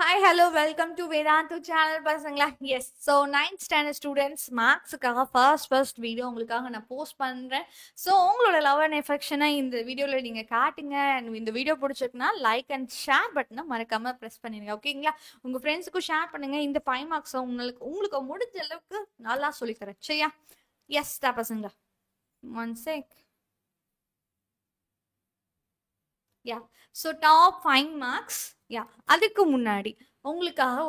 Hi, hello, welcome to Vedantu channel பசங்களா. Yes so 9th standard students மேக்ஸுக்காக first video உங்களுக்காக நான் post பண்ணுறேன். ஸோ உங்களோட லவ் அண்ட் எஃபெக்ஷனை இந்த வீடியோவில் நீங்கள் காட்டுங்க. அண்ட் இந்த வீடியோ பிடிச்சிருக்குன்னா லைக் அண்ட் ஷேர் பட்டனை மறக்காமல் ப்ரெஸ் பண்ணிடுங்க. ஓகேங்களா? உங்கள் ஃப்ரெண்ட்ஸுக்கும் ஷேர் பண்ணுங்கள். இந்த 5 மார்க்ஸை உங்களுக்கு முடிஞ்ச அளவுக்கு நல்லா சொல்லித்தரேன். சரியா? எஸ் தான் பசங்களா. One check. Ya so top 5 marks. Ya அதுக்கு முன்னாடி உங்களுக்காக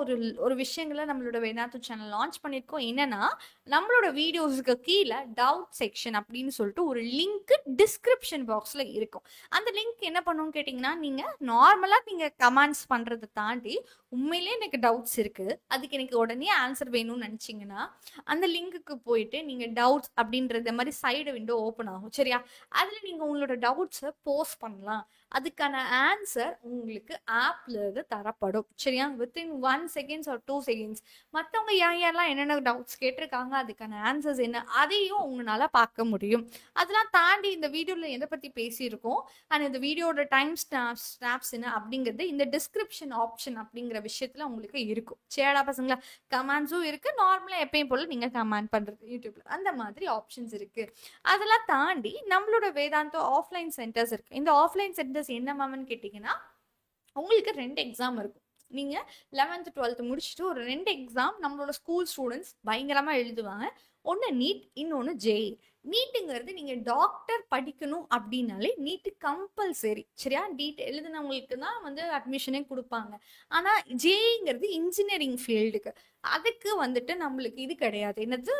ஒரு விஷயங்களை நம்மளோட வேதாத்து சேனல் லான்ச் பண்ணியிருக்கோம். என்னன்னா, நம்மளோட வீடியோஸுக்கு கீழே டவுட் செக்ஷன் அப்படின்னு சொல்லிட்டு ஒரு லிங்க் டிஸ்கிரிப்ஷன் பாக்ஸில் இருக்கும். அந்த லிங்க் என்ன பண்ணுன்னு கேட்டிங்கன்னா, நீங்கள் நார்மலாக நீங்கள் கமெண்ட்ஸ் பண்ணுறதை தாண்டி உண்மையிலே எனக்கு டவுட்ஸ் இருக்குது, அதுக்கு எனக்கு உடனே ஆன்சர் வேணும்னு நினச்சிங்கன்னா அந்த லிங்க்குக்கு போயிட்டு நீங்கள் டவுட்ஸ் அப்படின்றத மாதிரி சைடு விண்டோ ஓப்பன் ஆகும். சரியா? அதில் நீங்கள் உங்களோட டவுட்ஸை போஸ்ட் பண்ணலாம். அதுக்கான ஆன்சர் உங்களுக்கு ஆப்ல இருந்து தரப்படும். சரியா? வித்தின் 1 செகண்ட்ஸ் ஆர் 2 செகண்ட்ஸ் மற்றவங்க யாரெல்லாம் என்னென்ன டவுட்ஸ் கேட்டிருக்காங்க, அதுக்கான ஆன்சர்ஸ் என்ன, அதையும் உங்களால பார்க்க முடியும். அதெல்லாம் தாண்டி இந்த வீடியோவில் எதை பற்றி பேசியிருக்கோம் அண்ட் இந்த வீடியோட டைம் ஸ்னாப்ஸ் என்ன அப்படிங்கிறது இந்த டிஸ்கிரிப்ஷன் ஆப்ஷன் அப்படிங்கிற விஷயத்துல உங்களுக்கு இருக்கும். சேடா பசங்களா? கமெண்ட்ஸும் இருக்கு. நார்மலாக எப்பயும் போல நீங்க கமெண்ட் பண்றது யூடியூப்ல அந்த மாதிரி ஆப்ஷன்ஸ் இருக்கு. அதெல்லாம் தாண்டி நம்மளோட வேதாந்தோ ஆஃப்லைன் சென்டர்ஸ் இருக்கு. இந்த ஆஃப்லைன் சென்டர்ஸ் என்ன மேம்னு கேட்டிங்கன்னா, உங்களுக்கு 2 எக்ஸாம் இருக்கும். நீங்கள் 11th 12th முடிச்சுட்டு ஒரு 2 எக்ஸாம் நம்மளோட ஸ்கூல் ஸ்டூடெண்ட்ஸ் பயங்கரமாக எழுதுவாங்க. ஒன்று நீட், இன்னொன்று ஜேஇ. நீட்டுங்கிறது நீங்கள் டாக்டர் படிக்கணும் அப்படின்னாலே நீட்டு கம்பல்சரி. சரியா? நீட் எழுதுனவங்களுக்கு தான் வந்து அட்மிஷனே கொடுப்பாங்க. ஆனால் ஜேஇங்கிறது இன்ஜினியரிங் ஃபீல்டுக்கு. அதுக்கு வந்துட்டு நம்மளுக்கு இது கிடையாது, என்னது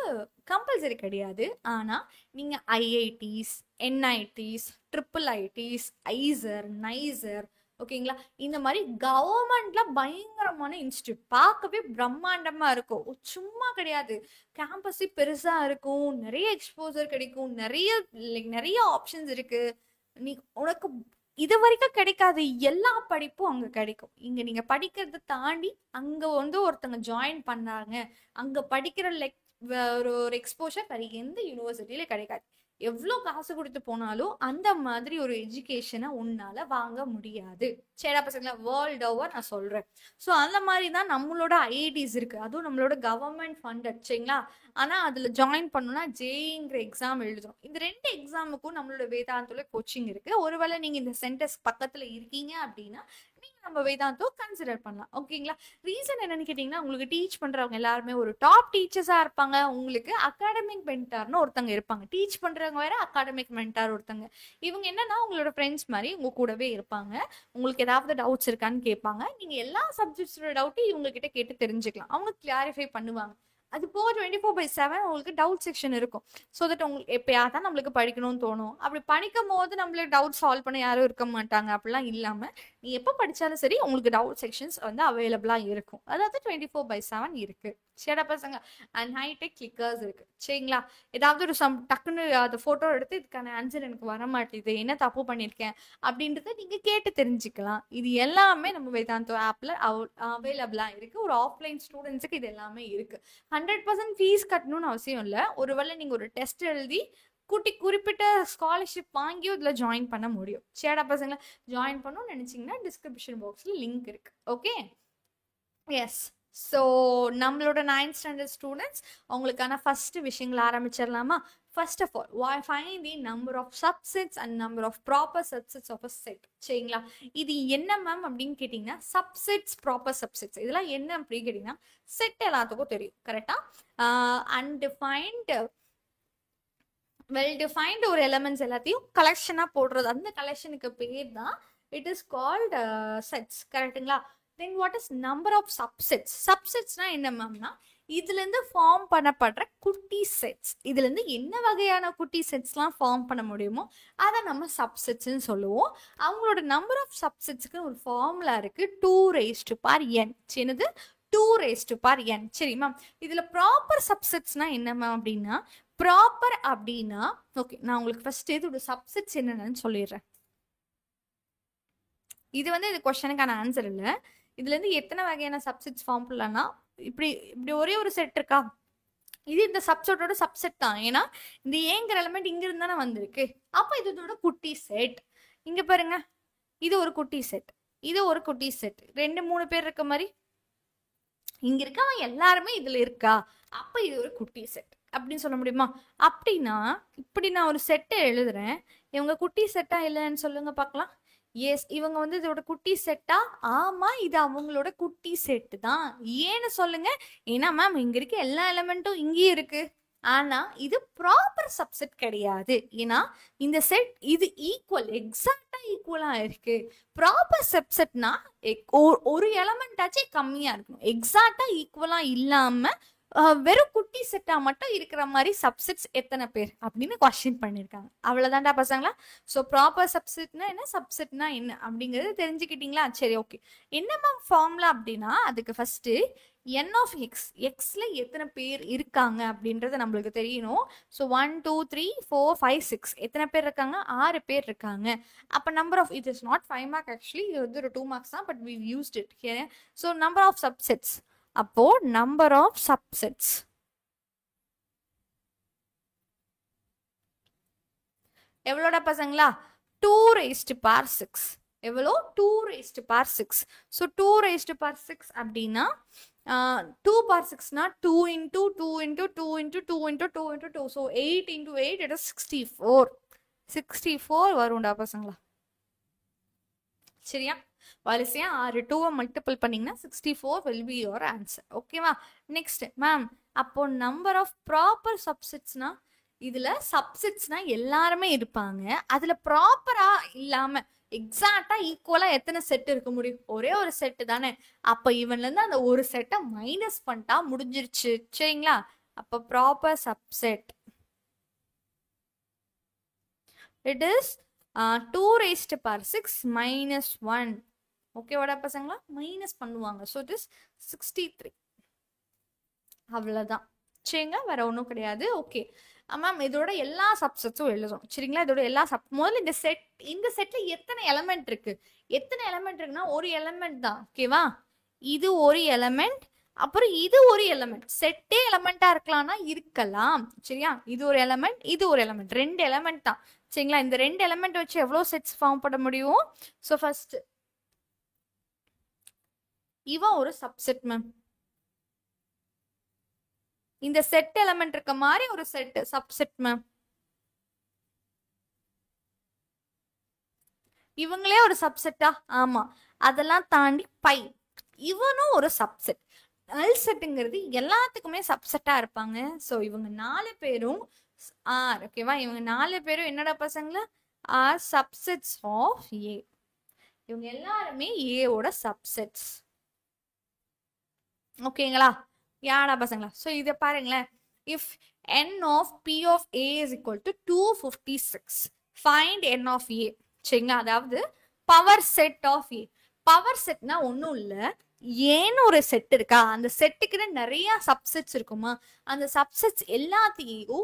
கம்பல்சரி கிடையாது. ஆனால் நீங்கள் IITs, NITs, triple ITs, IISER, NISER, ஓகேங்களா, இந்த மாதிரி கவர்மெண்ட்ல பயங்கரமான இன்ஸ்டியூட் பார்க்கவே பிரம்மாண்டமா இருக்கும். சும்மா கிடையாது, கேம்பஸே பெருசா இருக்கும், நிறைய எக்ஸ்போசர் கிடைக்கும், நிறைய ஆப்ஷன்ஸ் இருக்கு. நீ உனக்கு இது வரைக்கும் கிடைக்காத எல்லா படிப்பும் அங்க கிடைக்கும். இங்க நீங்க படிக்கிறத தாண்டி அங்க வந்து ஒருத்தங்க ஜாயின் பண்ணாங்க, அங்க படிக்கிற ஒரு எக்ஸ்போஷர் வேற எந்த யூனிவர்சிட்டியில கிடைக்காது. எவ்வளோ காசு கொடுத்து போனாலும் அந்த மாதிரி ஒரு எஜுகேஷனை உன்னால வாங்க முடியாது. சேடா பசங்களா, வேர்ல்ட் ஓவர் நான் சொல்றேன். ஸோ அந்த மாதிரி தான் நம்மளோட ஐஐடிஸ் இருக்கு. அதுவும் நம்மளோட கவர்மெண்ட் ஃபண்டட். சரிங்களா? ஆனால் அதில் ஜாயின் பண்ணணும்னா ஜேஇங்கிற எக்ஸாம் எழுதணும். இந்த 2 எக்ஸாமுக்கும் நம்மளோட வேதாந்தோல கோச்சிங் இருக்கு. ஒருவேளை நீங்க இந்த சென்டர்ஸ் பக்கத்துல இருக்கீங்க அப்படின்னா நீங்க நம்ம வேதாந்தோ கன்சிடர் பண்ணலாம். ஓகேங்களா? ரீசன் என்னன்னு கேட்டீங்கன்னா, உங்களுக்கு டீச் பண்றவங்க எல்லாருமே ஒரு டாப் டீச்சர்ஸா இருப்பாங்க. உங்களுக்கு அகாடமிக் மென்டார்னு ஒருத்தங்க இருப்பாங்க. டீச் பண்றவங்க வேற, அகாடமிக் மென்டார் ஒருத்தங்க. இவங்க என்னன்னா உங்களோட ஃப்ரெண்ட்ஸ் மாதிரி உங்க கூடவே இருப்பாங்க. உங்களுக்கு ஏதாவது டவுட்ஸ் இருக்கான்னு கேட்பாங்க. நீங்க எல்லா சப்ஜெக்ட்ஸோட டவுட்டும் இவங்க கிட்ட கேட்டு தெரிஞ்சுக்கலாம். அவங்க கிளாரிஃபை பண்ணுவாங்க. அது போக 24/7 உங்களுக்கு டவுட் செக்ஷன் இருக்கும். ஸோ தட் உங்களுக்கு எப்பயாவது தான் நம்மளுக்கு படிக்கணும்னு தோணும். அப்படி படிக்கும் போது நம்மளுக்கு டவுட் சால்வ் பண்ண யாரும் இருக்க மாட்டாங்க. அப்படிலாம் இல்லாமல் நீ எப்போ படித்தாலும் சரி உங்களுக்கு டவுட் செக்ஷன்ஸ் வந்து அவைலபிளாக இருக்கும். அதாவது 24/7 இருக்கு. சேடா பசங்க. அண்ட் ஹைடெக் கிளிக்கர்ஸ் இருக்கு. சரிங்களா? ஏதாவது ஒரு டக்குன்னு அந்த ஃபோட்டோ எடுத்து இதுக்கான ஆன்சர் எனக்கு வர மாட்டேது, என்ன தப்பு பண்ணியிருக்கேன் அப்படின்றத நீங்கள் கேட்டு தெரிஞ்சுக்கலாம். இது எல்லாமே நம்ம வேதாந்தோ ஆப்பில் அவைலபிளாக இருக்கு. ஒரு ஆஃப்லைன் ஸ்டூடெண்ட்ஸுக்கு இது எல்லாமே இருக்கு. 100% ஃபீஸ் கட்டணும்னு அவசியம் இல்லை. ஒருவேளை நீங்கள் ஒரு டெஸ்ட் எழுதி குறிப்பிட்ட ஸ்காலர்ஷிப் வாங்கியும் இதில் ஜாயின் பண்ண முடியும். சேடா பசங்களை ஜாயின் பண்ணணும்னு நினச்சிங்கன்னா டிஸ்கிரிப்ஷன் பாக்ஸில் லிங்க் இருக்கு. ஓகே? எஸ். ஸோ நம்மளோட 9th ஸ்டாண்டர்ட் ஸ்டூடெண்ட்ஸ் அவங்களுக்கான ஃபர்ஸ்ட் விஷயங்கள் ஆரம்பிச்சிடலாமா? First of all, find the number of subsets and number of proper subsets of a set. சரிங்களா? இது என்ன மேம் அப்படின்னு கேட்டிங்கன்னா, சப்செட்ஸ், ப்ராப்பர் சப்செட்ஸ், இதெல்லாம் என்ன அப்படின்னு கேட்டிங்கன்னா, செட் எல்லாத்துக்கும் தெரியும். கரெக்டா? அன்டிஃபைன்டு, வெல் டிஃபைன்டு ஒரு எலமெண்ட்ஸ் எல்லாத்தையும் கலெக்ஷனாக போடுறது. அந்த கலெக்ஷனுக்கு பேர் தான் இட் இஸ் கால்ட் செட்ஸ். கரெக்டுங்களா? Then what is number of subsets? சப்செட்ஸ்னா என்ன மேம்னா, இதுலேருந்து ஃபார்ம் பண்ணப்படுற குட்டி செட்ஸ். இதுலேருந்து என்ன வகையான குட்டி செட்ஸ்லாம் ஃபார்ம் பண்ண முடியுமோ அதை நம்ம சப்செட்ஸ்ன்னு சொல்லுவோம். அவங்களோட நம்பர் ஆஃப் சப்செட்ஸுக்கு ஒரு ஃபார்முலா இருக்குது, 2⁻n. என்னது? 2⁻n. சரி மேம், இதில் ப்ராப்பர் சப்செட்ஸ்னா என்ன மேம் அப்படின்னா, ப்ராப்பர் அப்படின்னா, ஓகே நான் உங்களுக்கு ஃபர்ஸ்ட் இதோட சப்செட்ஸ் என்னென்னு சொல்லிடுறேன். இது வந்து இது கொஸ்டனுக்கான ஆன்சர் இல்லை. இதுலேருந்து எத்தனை வகையான சப்செட்ஸ் ஃபார்ம் பண்ணலாம்னா, இப்படி ஒரே ஒரு செட் இருக்கா, இது இந்த சப்செட்டோட சப்செட் தான். ஏன்னா இந்த ஏங்கிற எலமெண்ட் இங்க இருந்து தானே வந்திருக்கு. அப்போ இதோட குட்டி செட் இங்க பாருங்க, இது ஒரு குட்டி செட், இது ஒரு குட்டி செட், 2 3 பேர் இருக்க மாதிரி இங்க இருக்கவன் எல்லாருமே இதுல இருக்கா, அப்ப இது ஒரு குட்டி செட் அப்படின்னு சொல்ல முடியுமா? அப்படின்னா இப்படி நான் ஒரு செட்டை எழுதுறேன், இவங்க குட்டி செட்டா இல்லைன்னு சொல்லுங்க பார்க்கலாம். எஸ், இவங்க வந்து இதோட குட்டி செட்டா? ஆமா, இது அவங்களோட குட்டி செட்டு தான். ஏன்னு சொல்லுங்க. ஏன்னா மேம் இங்க இருக்க எல்லா எலிமெண்ட்டும் இங்கேயும் இருக்கு, ஆனா இது ப்ராப்பர் சப்செட் கிடையாது. ஏன்னா இந்த செட் இது ஈக்குவல், எக்ஸாக்டா ஈக்குவலா இருக்கு. ப்ராப்பர் சப்செட்னா ஒரு எலமெண்டாச்சும் கம்மியா இருக்கணும், எக்ஸாக்டா ஈக்குவலா இல்லாம வெறும் குட்டி செட்டா மட்டும் இருக்கிற மாதிரி சப்செட்ஸ் எத்தனை பேர் அப்படின்னு கொஸ்டின் பண்ணியிருக்காங்க. அவ்வளவுதான்டா பசங்களா. ஸோ ப்ராப்பர் சப்செட்னா என்ன, சப்செட்னா என்ன அப்படிங்கறது தெரிஞ்சுக்கிட்டீங்களா? சரி, ஓகே. என்ன ஃபார்முலா அப்படின்னா அதுக்கு ஃபர்ஸ்ட் n of x, xல எத்தனை பேர் இருக்காங்க அப்படின்றது நம்மளுக்கு தெரியணும். ஸோ 1 2 3 4 5 6 எத்தனை பேர் இருக்காங்க? 6 பேர் இருக்காங்க. அப்போ number of, it is not 5 mark actually, இது வந்து ஒரு 2 மார்க்ஸ் தான், but we used it here. So number of subsets, அப்போ நம்பர் ஆஃப் சப்செட்ஸ் எவ்வளோடா பசங்களா? 2 raised power 6. எவ்வளோ? 2 raised power 6. So 2 raised power 6 அப்படின்னா 2 power 6னா 2 into 2 into 2 into 2 into 2 into 2. So 8 into 8 it is 64. 64 வரும்டா பசங்களா. சரியா? வரிசையா 6 2 மல்டிபிள் பண்ணீங்கன்னா 64 will be your answer. ஓகேவா? நெக்ஸ்ட் மேம், அப்போ நம்பர் ஆஃப் ப்ராப்பர் சப்செட்ஸ்னா இதுல சப்செட்ஸ்னா எல்லாருமே இருப்பாங்க, அதுல ப்ராப்பரா இல்லாம எக்ஸாக்டா ஈக்குவலா எத்தனை செட் இருக்க முடியும்? ஒரே ஒரு செட் தானே. அப்ப இவன்ல இருந்து அந்த ஒரு செட்டை மைனஸ் பண்ணிட்டா முடிஞ்சிருச்சு. சரிங்களா? அப்ப proper subset it is 2 raised power 6 minus 1. ஓகேவாடா பசங்களா? மைனஸ் பண்ணுவாங்க. So it is 63. அவ்வளோதான். சரிங்களா? வேற ஒன்றும் கிடையாது. ஓகே மேம், இதோட எல்லா சப்செட்ஸும் எழுதும். சரிங்களா? இதோட எல்லா முதல்ல இந்த செட்ல எத்தனை எலமெண்ட் இருக்கு? எத்தனை எலமெண்ட் இருக்குன்னா ஒரு எலமெண்ட் தான். ஓகேவா? இது ஒரு எலமெண்ட், அப்புறம் இது ஒரு எலமெண்ட். செட்டே எலமெண்டா இருக்கலாம்னா இருக்கலாம். சரியா? இது ஒரு எலமெண்ட், இது ஒரு எலமெண்ட், 2 எலமெண்ட் தான். சரிங்களா? இந்த 2 எலமெண்ட் வச்சு எவ்வளவு செட்ஸ் ஃபார்ம் பண்ண முடியும்? ஸோ ஃபர்ஸ்ட் இவன் ஒரு சப்செட் மேம். இந்த செட் எலமெண்ட் இருக்க மாதிரி ஒரு செட் சப்செட் மேம். இவங்களே ஒரு சப்செட்டா? ஆமா. அதெல்லாம் தாண்டி பை, இவனும் ஒரு சப்செட். நல் செட்டுங்கிறது எல்லாத்துக்குமே சப்செட்டா இருப்பாங்க. ஸோ இவங்க 4 பேரும் ஆர். ஓகேவா? இவங்க 4 பேரும் என்னடா பசங்களா? ஆர் சப்செட்ஸ் ஆஃப் ஏ. இவங்க எல்லாருமே ஏவோட சப்செட்ஸ். ஓகேங்களா? யாடா பசங்களா? ஸோ இதை பாருங்களேன். If n of p of a is equal to 256, find n of a. சரிங்களா? அதாவது power set of A. Power செட்னா ஒன்றும் இல்லை, ஏன்னு ஒரு செட் இருக்கா, அந்த செட்டுக்குன்னு நிறைய சப்செட்ஸ் இருக்குமா, அந்த சப்செட்ஸ் எல்லாத்தையும்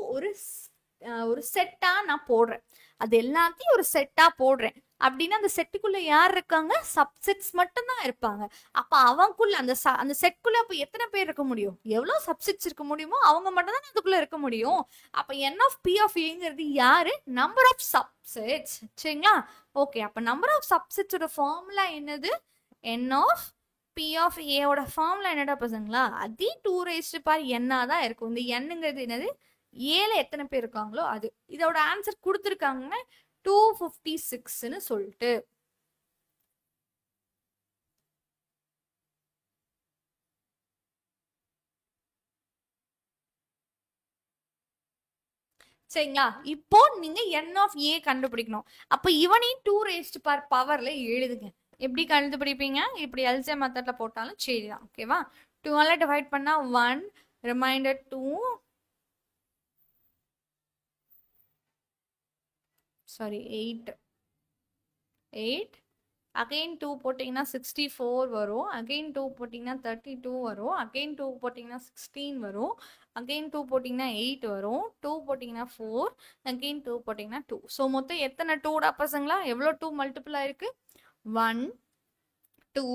ஒரு செட்டா நான் போடுறேன். அது எல்லாத்தையும் ஒரு செட்டா போடுறேன் அப்படின்னா அந்த செட்டுக்குள்ள யார் இருக்காங்க? சப்செட்ஸ் மட்டும்தான் இருப்பாங்க. அப்ப அவங்களுக்குள்ள அந்த செட்குள்ள அப்ப எத்தனை பேர் இருக்க முடியும்? எவ்வளவு சப்செட்ஸ் இருக்க முடியுமோ அவங்க மட்டும் தான் அதுக்குள்ள இருக்க முடியும். அப்ப n of p of a யாரு? Number of subsets. சரிங்களா? ஓகே, அப்ப நம்பர் ஆஃப் சப்செட்ஸோட ஃபார்முலா என்னது? n of p of a ஓட ஃபார்முலா என்னடா பசங்களா? அதே 2 raised power n தான் இருக்கும். இந்த nங்கிறது என்னது? ஏல எத்தனை பேர் இருக்காங்களோ அது. இதோட ஆன்சர் கொடுத்துருக்காங்க 256ன்னு சொல்லிட்டு. சரிங்களா? இப்போ நீங்க n of a கண்டுபிடிக்கணும். அப்ப இவனையும் 2 raised power பவர்ல எழுதுங்க. எப்படி கண்டுபிடிப்பீங்க? இப்படி எல்சிஎம் மெத்தட்ல போட்டாலும் சரிதான். ஓகேவா? 2ஆல டிவைட் பண்ணா 1, ரிமைண்டர் 2, சாரி 8 அகைன் 2 போட்டிங்கன்னா 64 வரும். அகைன் 2 போட்டிங்கன்னா 32 வரும். அகைன் 2 போட்டிங்கன்னா 16 வரும். அகைன் 2 போட்டிங்கன்னா 8 வரும். 2 போட்டிங்கன்னா 4, அகைன் 2 போட்டிங்கன்னா 2. ஸோ மொத்தம் எத்தனை 2டா பசங்களா? எவ்வளோ 2 மல்டிபிள் ஆயிருக்கு? 1 2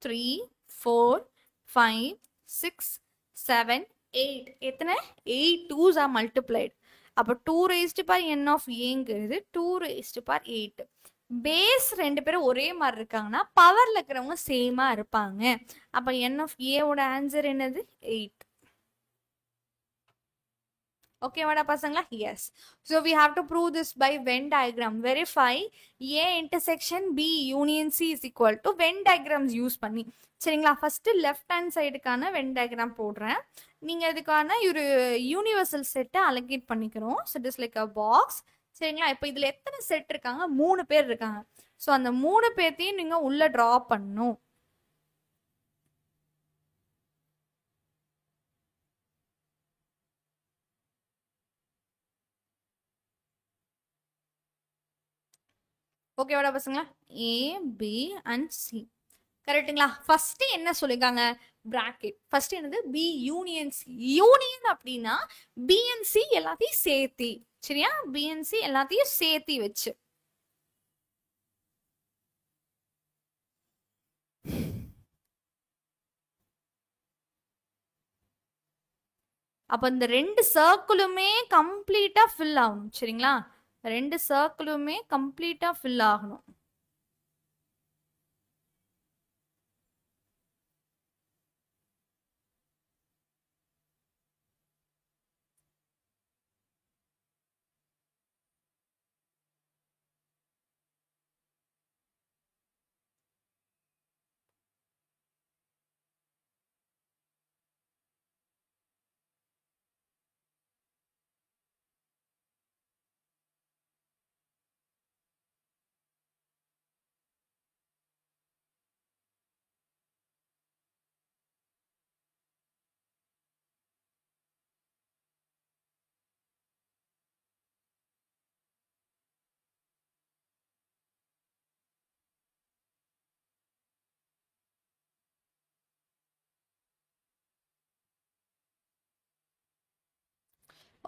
3 4 5 6 7 8. எத்தனை? 8 2s are multiplied. அப்போ 2 raised by n of a ங்கிறது 2 raised by 8. பேஸ் 2 பேரும் ஒரே மாதிரி இருக்காங்கன்னா பவர்ல இருக்கிறவங்க சேமா இருப்பாங்க. அப்ப n of a ஓட ஆன்சர் என்னது? 8. Okay, வாடா பசங்களா? Yes. So we have to prove this by Venn diagram. Verify A intersection B union C is equal to Venn diagrams use பண்ணி. சரிங்களா? ஃபர்ஸ்ட் லெஃப்ட் ஹேண்ட் சைடுக்கான வென் டயக்ராம் போடுறேன். நீங்க இதுக்கான ஒரு யூனிவர்சல் செட்டை அலோகேட் பண்ணிக்கிறோம். So it is like a box. சரிங்களா? இப்போ இதுல எத்தனை செட் இருக்காங்க? 3 பேர் இருக்காங்க. ஸோ அந்த 3 பேர்த்தையும் நீங்க உள்ள டிரா பண்ணணும். ஓகேவாடா பசங்களா? A B and C. கரெக்டுங்களா? ஃபர்ஸ்ட் என்ன சொல்லிருக்காங்க? பிராக்கெட். ஃபர்ஸ்ட் என்னது? B union C. யூனியன் அப்படின்னா பி அண்ட் சி எல்லாத்தையும் சேர்த்தி. சரியா? பி அண்ட் சி எல்லாத்தையும் சேர்த்தி வச்சு. அப்ப இந்த 2 சர்க்கிளுமே கம்ப்ளீட்டா ஃபில் ஆகணும். சரிங்களா? 2 சர்க்கிளுமே கம்ப்ளீட்டா ஃபில் ஆகணும்.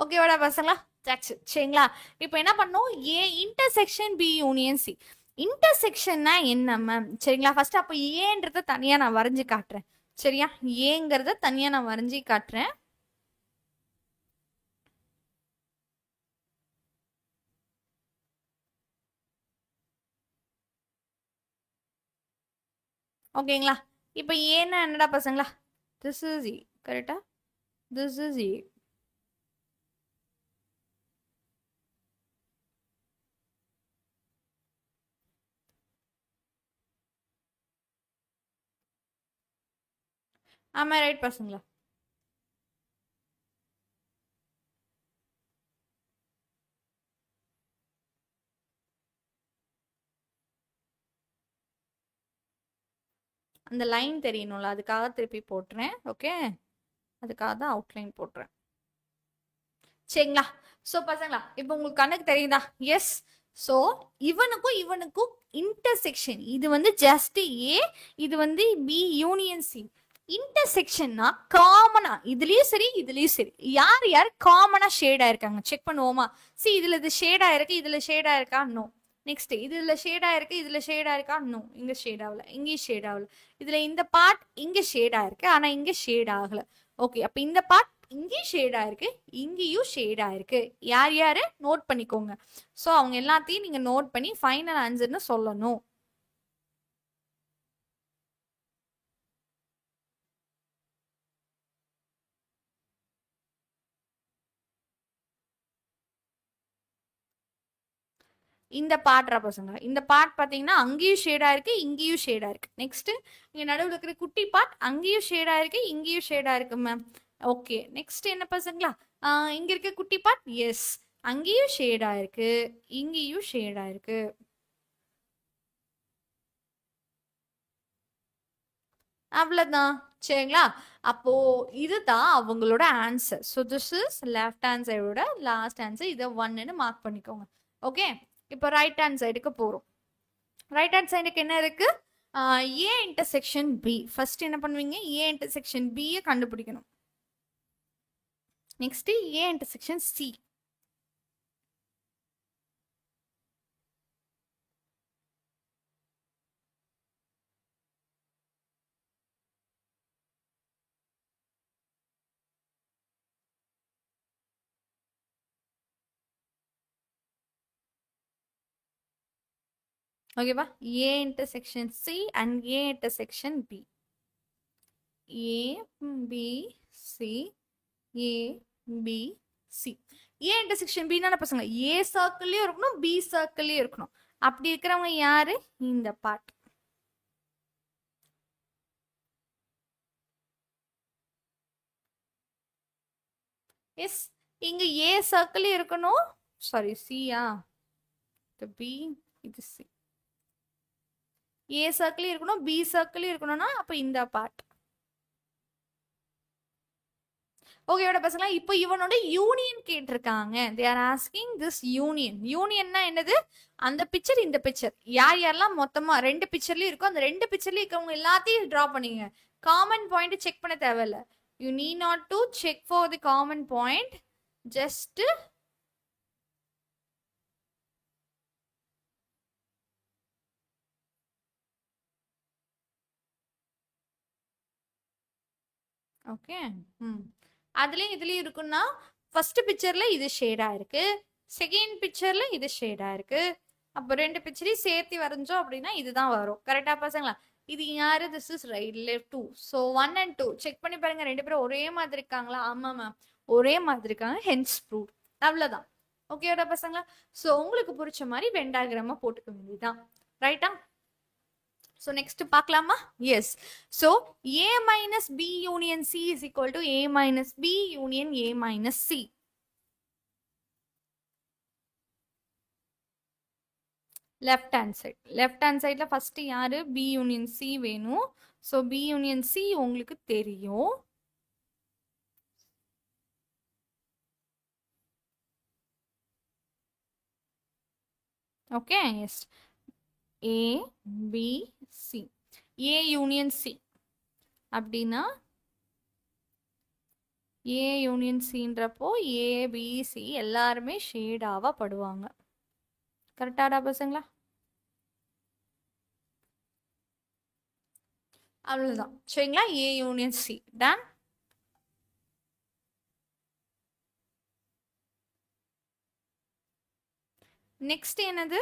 ஓகேவாடா பசங்களா? சரிங்களா? இப்போ என்ன பண்ணும்? A intersection B union C. இன்டர்செக்ஷன்னா என்ன மேம்? சரிங்களா? ஃபர்ஸ்ட் அப்போ ஏன்றத தனியா நான் வரைஞ்சு காட்டுறேன். சரியா? ஏங்கிறத தனியா நான் வரைஞ்சி காட்டுறேன். ஓகேங்களா? இப்போ ஏன்னா என்னடா பசங்களா? திஸ் இஸ் ஏ. கரெக்டா? திஸ் இஸ் ஏ. ஆமா ரைட் பசங்களா? அந்த லைன் தெரியணும்ல, அதுக்காக திருப்பி போட்டுறேன். ஓகே, அதுக்காக தான் அவுட்லைன் போட்டுறேன். சரிங்களா? ஸோ பசங்களா, இப்போ உங்களுக்கு கண்ணுக்கு தெரியுதா? எஸ். ஸோ இவனுக்கும் இவனுக்கும் இன்டர்செக்ஷன். இது வந்து ஜஸ்ட் ஏ, இது வந்து பி யூனியன் சி. இன்டர்செக்ஷன்னா காமனா இதுலயும் சரி இதுலயும் சரி யார் யார் காமனா ஷேட் ஆயிருக்காங்க செக் பண்ணுவோமா? சி இதுல இது ஷேட் ஆயிருக்கு, இதுல ஷேட் ஆயிருக்கா? நோ. நெக்ஸ்ட் இதுல ஷேட் ஆயிருக்கு, இதுல ஷேட் ஆயிருக்கா? நோ. இங்க ஷேட் ஆகல, இங்கேயும் ஷேட் ஆகல. இதுல இந்த பார்ட் இங்க ஷேட் ஆயிருக்கு, ஆனா இங்க ஷேட் ஆகல. ஓகே, அப்ப இந்த பார்ட் இங்கேயும் ஷேட் ஆயிருக்கு, இங்கேயும் ஷேட் ஆயிருக்கு. யார் யாரு நோட் பண்ணிக்கோங்க. ஸோ அவங்க எல்லாத்தையும் நீங்க நோட் பண்ணி ஃபைனல் ஆன்சர்னு சொல்லணும். இந்த பார்ட்ரா பசங்க, இந்த பார்ட் பாத்தீங்கன்னா அங்கேயும் ஷேடா இருக்கு, இங்கேயும் ஷேடா இருக்கு. நெக்ஸ்ட் இங்க நடுவில் இருக்கிற குட்டி பார்ட் அங்கேயும் ஷேடா இருக்கு, இங்கேயும் ஷேடா இருக்கு மேம். ஓகே, நெக்ஸ்ட் என்ன பசங்களா? இங்க இருக்க குட்டி பார்ட் எஸ், அங்கேயும் ஷேடா இருக்கு, இங்கேயும் ஷேடா இருக்கு. அவ்வளவுதான். சரிங்களா? அப்போ இதுதான் அவங்களோட answer. So this is left hand சைடோட லாஸ்ட் ஆன்சர். இதை 1ன்னு மார்க் பண்ணிக்கோங்க. ஓகே, இப்போ ரைட் ஹேண்ட் சைடுக்கு போறோம். ரைட் ஹேண்ட் சைடுக்கு என்ன இருக்கு? ஏ இன்டர்செக்ஷன் பி. ஃபர்ஸ்ட் என்ன பண்ணுவீங்க? ஏ இன்டர்செக்ஷன் பி கண்டுபிடிக்கணும். Next A intersection C. ஓகேவா? A intersection C and A intersection B. A, B, C, A, B, C. A intersection B னா பசங்க A சர்க்கிள்லயும் இருக்கணும், B சர்க்கிள்லயும் இருக்கணும். அப்படி இருக்கிறவங்க யாரு? இந்த பார்ட். எஸ், இங்க A சர்க்கிள் இருக்கணும். சாரி, சியா? இது B, இது C. A சர்க்கிள் இருக்கணும், B சர்க்கிள் இருக்கணும்னா அப்ப இந்த பார்ட். ஓகேவோட பசங்களா, இப்போ இவனோட யூனியன் கேட்டிருக்காங்க. They are asking this union. யூனியன்னா என்னது? அந்த பிக்சர் இந்த பிக்சர் யார் யாரெல்லாம் மொத்தமா ரெண்டு பிக்சர்லயும் இருக்கோ அந்த ரெண்டு பிக்சர்லயும் இருக்கவங்க எல்லாத்தையும் டிரா பண்ணீங்க. காமன் பாயிண்ட் செக் பண்ண தேவையில்ல. You need not to check for the common point. Just okay. அதுலயும் இதுலயும் இருக்குன்னா ஃபர்ஸ்ட் பிக்சர்ல இது ஷேடா இருக்கு, செகண்ட் பிக்சர்ல இது ஷேடா இருக்கு. அப்போ ரெண்டு பிக்சரையும் சேர்த்து வரைஞ்சோம் அப்படின்னா இதுதான் வரும். கரெக்டா பசங்களா? இது யாரு? This is right left 2. So 1 and 2 check பண்ணி பாருங்க, ரெண்டு பேரும் ஒரே மாதிரி இருக்காங்களா? ஆமா மேம், ஒரே மாதிரி இருக்காங்க. Hence prove. அவ்வளவுதான். ஓகேடா பசங்களா? ஸோ உங்களுக்கு பிடிச்ச மாதிரி வெண்டாகிரமா போட்டுக்க வேண்டியதுதான். ரைட்டா? So next பார்க்கலாமா? Yes. So A minus B union C is equal to A minus B union A minus C. Left hand side. Left hand sideல first யாரு? B union C வேணும். So B union C உங்களுக்கு தெரியும். Okay, yes. A, B, C. A union C. அப்படின்னா A union Cன்றப்போ A, B, C எல்லாருமே ஷேடாவா படுவாங்க. கரெக்டாடா பசங்களா? அவ்வளவுதான். சரிங்களா? A union C. Done. Next என்னது?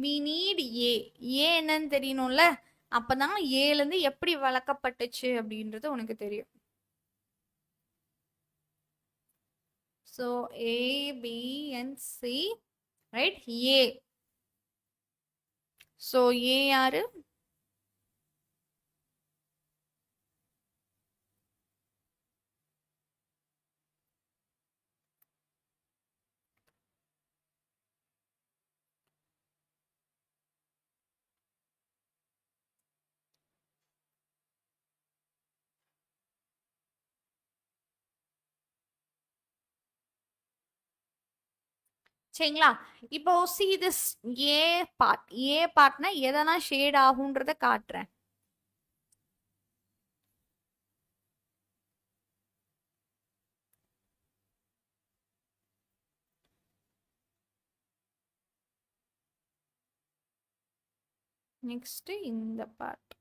we need A. A என்னன்னு தெரியணும்ல? அப்பதான் ஏல இருந்து எப்படி வளர்க்கப்பட்டுச்சு அப்படின்றது உனக்கு தெரியும். So A, B and C, right? A. So A யாரு? சரிங்களா? இப்போ see this A part. A partனா எதெல்லாம் ஷேட் ஆகுன்றத காட்டுறேன். நெக்ஸ்ட் இந்த பார்ட்.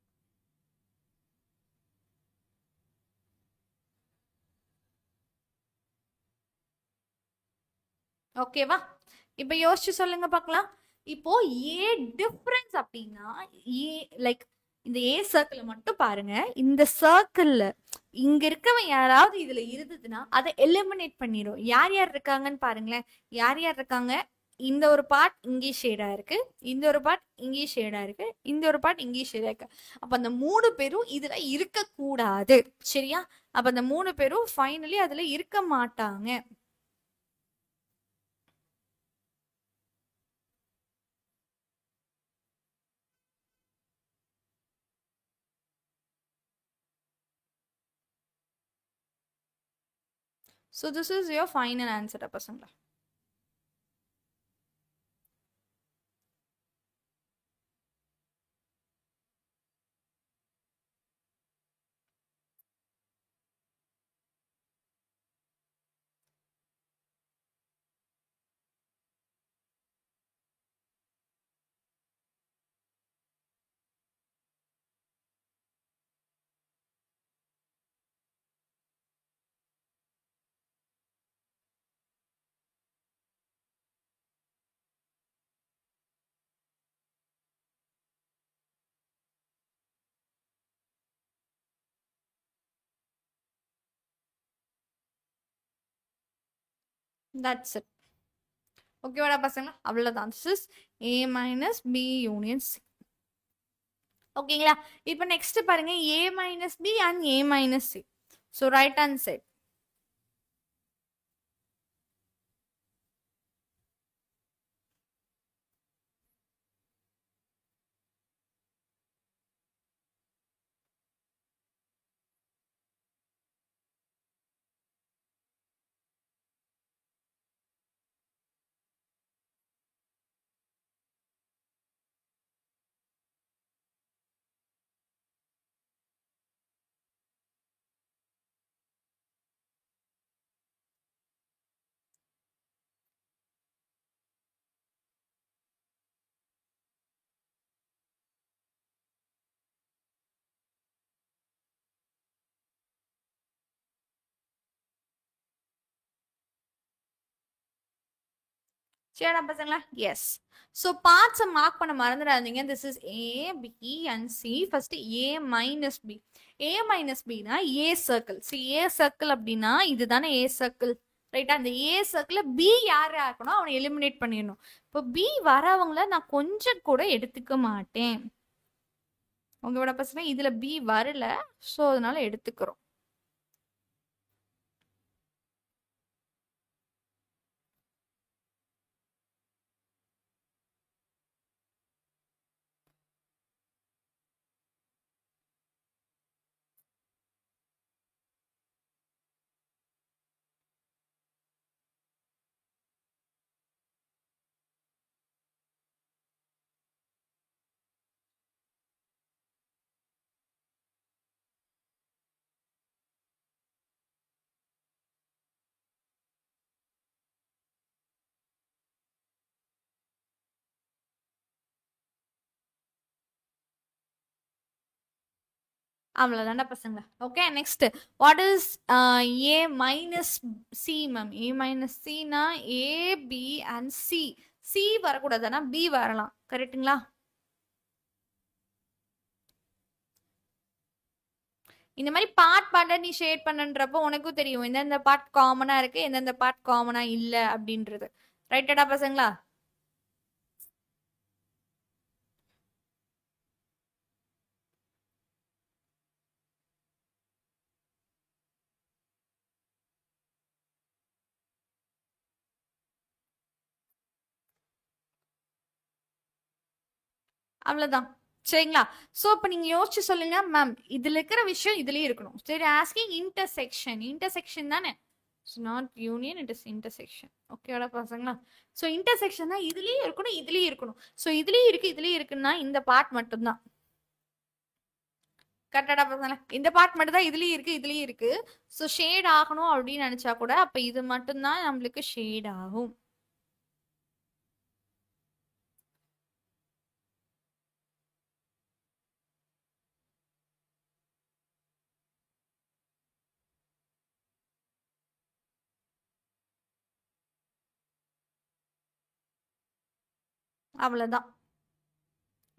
ஓகேவா? இப்ப யோசிச்சு சொல்லுங்க பார்க்கலாம். இப்போ ஏ டிஃபரன்ஸ் அப்படின்னா ஏ லைக் இந்த ஏ சர்க்கிள் மட்டும் பாருங்க. இந்த சர்க்கிள்ல இங்க இருக்கவன் யாராவது இதுல இருந்ததுன்னா அதை எலிமினேட் பண்ணிடும். யார் யார் இருக்காங்கன்னு பாருங்களேன். யார் யார் இருக்காங்க? இந்த ஒரு பார்ட் இங்கே ஷேடா இருக்கு, இந்த ஒரு பார்ட் இங்கே ஷேடா இருக்கு, இந்த ஒரு பார்ட் இங்கே ஷேடா இருக்கு. அப்ப அந்த மூணு பேரும் இதுல இருக்க கூடாது. சரியா? அப்ப அந்த மூணு பேரும் ஃபைனலி அதுல இருக்க மாட்டாங்க. So this is your final answer, பசங்களா. That's it. ஓகேவாடா பசங்களா? அவ்வளோதான். This is A minus B union C. ஓகேங்களா? இப்போ நெக்ஸ்ட் பாருங்க A minus B and A minus C. So right hand side. சரிடா பசங்களா? எஸ். ஸோ பார்ட்ஸை மார்க் பண்ண மறந்துடாதீங்க. This is A B and C. First A minus B. A minus பினா A circle. C A circle அப்படின்னா இதுதானே ஏ circle, ரைட்டா? அந்த ஏ சர்க்கிள் பி யார் இருக்கணும் அவனை எலிமினேட் பண்ணிடணும். இப்போ பி வரவங்கள நான் கொஞ்சம் கூட எடுத்துக்க மாட்டேன். உங்களோட பசங்க இதுல பி வரல, ஸோ அதனால எடுத்துக்கிறோம். அவ்வளோதாண்டா பசங்க. Okay next what is A minus C ma'am? A minus சினா A B and C. C வரக்கூடாதுன்னா பி வரலாம், கரெக்டுங்களா? இந்த மாதிரி பார்ட்டை நீ ஷேட் பண்ணுன்றப்போ உனக்கும் தெரியும் எந்தெந்த பார்ட் காமனா இருக்கு எந்தெந்த பார்ட் காமனா இல்ல அப்படின்றது. ரைட்டடா பசங்களா? அவ்வளவுதான். சரிங்களா? சோ இப்ப நீங்க யோசிச்சு சொல்லுங்க மேம், இதுல இருக்கிற விஷயம் இதுலயே இருக்கணும். சரி, ஆஸ்கிங் இன்டர்செக்ஷன். இன்டர்செக்ஷன் தானே? Not union, it is intersection. ஓகேடா பசங்களா? சோ இன்டர்செக்ஷன் தான் இதுலயே இருக்கணும் இதுலயே இருக்கணும். சோ இதுலயே இருக்கு இதுலயே இருக்குன்னா இந்த பார்ட் மட்டும்தான். கரெக்டாடா பசங்களா? இந்த பார்ட் மட்டும் தான் இதுலயே இருக்கு இதுலயே இருக்கு. சோ ஷேட் ஆகணும் அப்படின்னு நினைச்சா கூட அப்ப இது மட்டும்தான் நம்மளுக்கு ஷேட் ஆகும். அவ்வளவுதான்.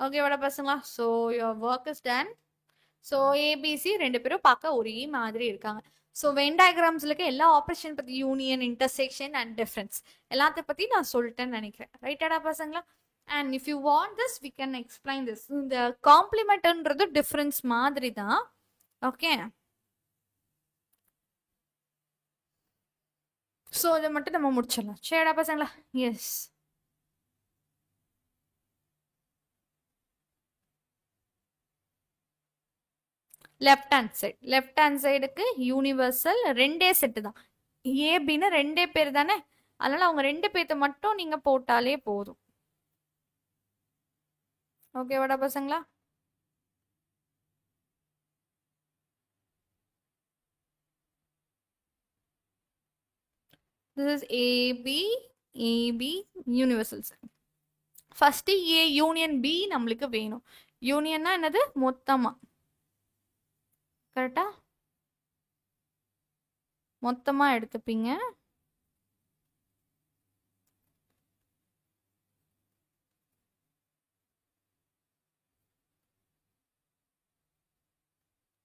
ஓகேவாடா பசங்களா? So your work is done. So ABC ரெண்டு பேரும் பார்க்க ஒரே மாதிரி இருக்காங்க. ஸோ வென் டயக்ராம்ஸ்ல இருக்க எல்லா ஆப்ரேஷன் பத்தி யூனியன், இன்டர்செக்ஷன் அண்ட் டிஃபரன்ஸ் எல்லாத்த பத்தி நான் சொல்லிட்டேன்னு நினைக்கிறேன். ரைட்டாடா பசங்களா? And if you want this we can explain this. இந்த காம்ப்ளிமெண்ட்ன்றது டிஃபரன்ஸ் மாதிரி தான். ஓகே, ஸோ இதை மட்டும் நம்ம முடிச்சிடலாம். சரிடா பசங்களா? எஸ். லெஃப்ட் ஹேண்ட் சைடுக்கு யூனிவர்சல் ரெண்டே செட்டு தான். ஏபின்னு ரெண்டே பேர் தானே, அதனால அவங்க ரெண்டு பேர்த்த மட்டும் நீங்க போட்டாலே போதும். ஓகேவாடா பசங்களா? This is AB universals. First A union B நம்மளுக்கு வேணும். யூனியன்னா என்னது? மொத்தமா. கரெக்டா? மொத்தமா எடுத்துப்பீங்க.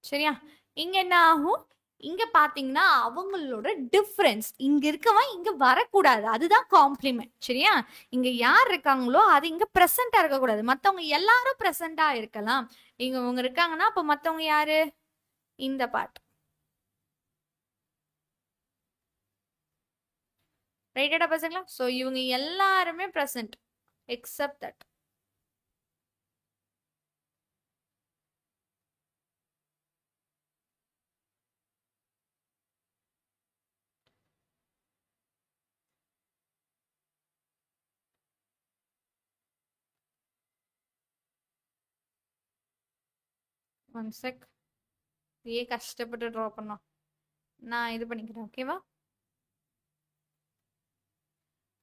சரியா? இங்க என்ன ஆகும்? இங்க பாத்தீங்கன்னா அவங்களோட டிஃபரன்ஸ் இங்க இருக்கவன் இங்க வரக்கூடாது, அதுதான் காம்ப்ளிமெண்ட். சரியா? இங்க யார் இருக்காங்களோ அது இங்க பிரசண்டா இருக்கக்கூடாது. மத்தவங்க எல்லாரும் பிரசண்டா இருக்கலாம். இங்க இவங்க இருக்காங்கன்னா அப்ப மத்தவங்க யாரு? இந்த பார்ட். ரைட்டடா பசங்களா? சோ இவங்க எல்லாருமே present except that. One check. ஏ கஷ்டப்பட்டு ட்ரா பண்ணோம். நான் இது பண்ணிக்கிறேன். ஓகேவா?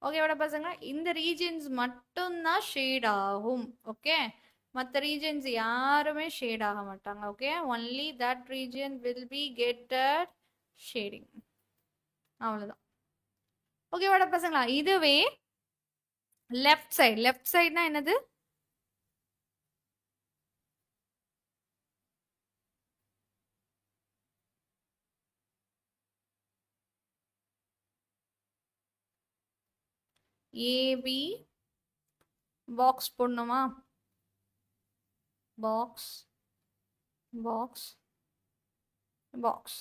ஓகேவாடா பசங்க? இந்த ரீஜன்ஸ் மட்டும்தான் ஷேட் ஆகும். ஓகே, மற்ற ரீஜன்ஸ் யாருமே ஷேட் ஆக மாட்டாங்க. Okay, only that region will be getted shading. அவ்வளவுதான். ஓகேவாடா பசங்களா? இதுவே லெஃப்ட் சைடு. லெஃப்ட் சைடுனா என்னது? ஏபி பாக்ஸ் போடணுமா? Box box box.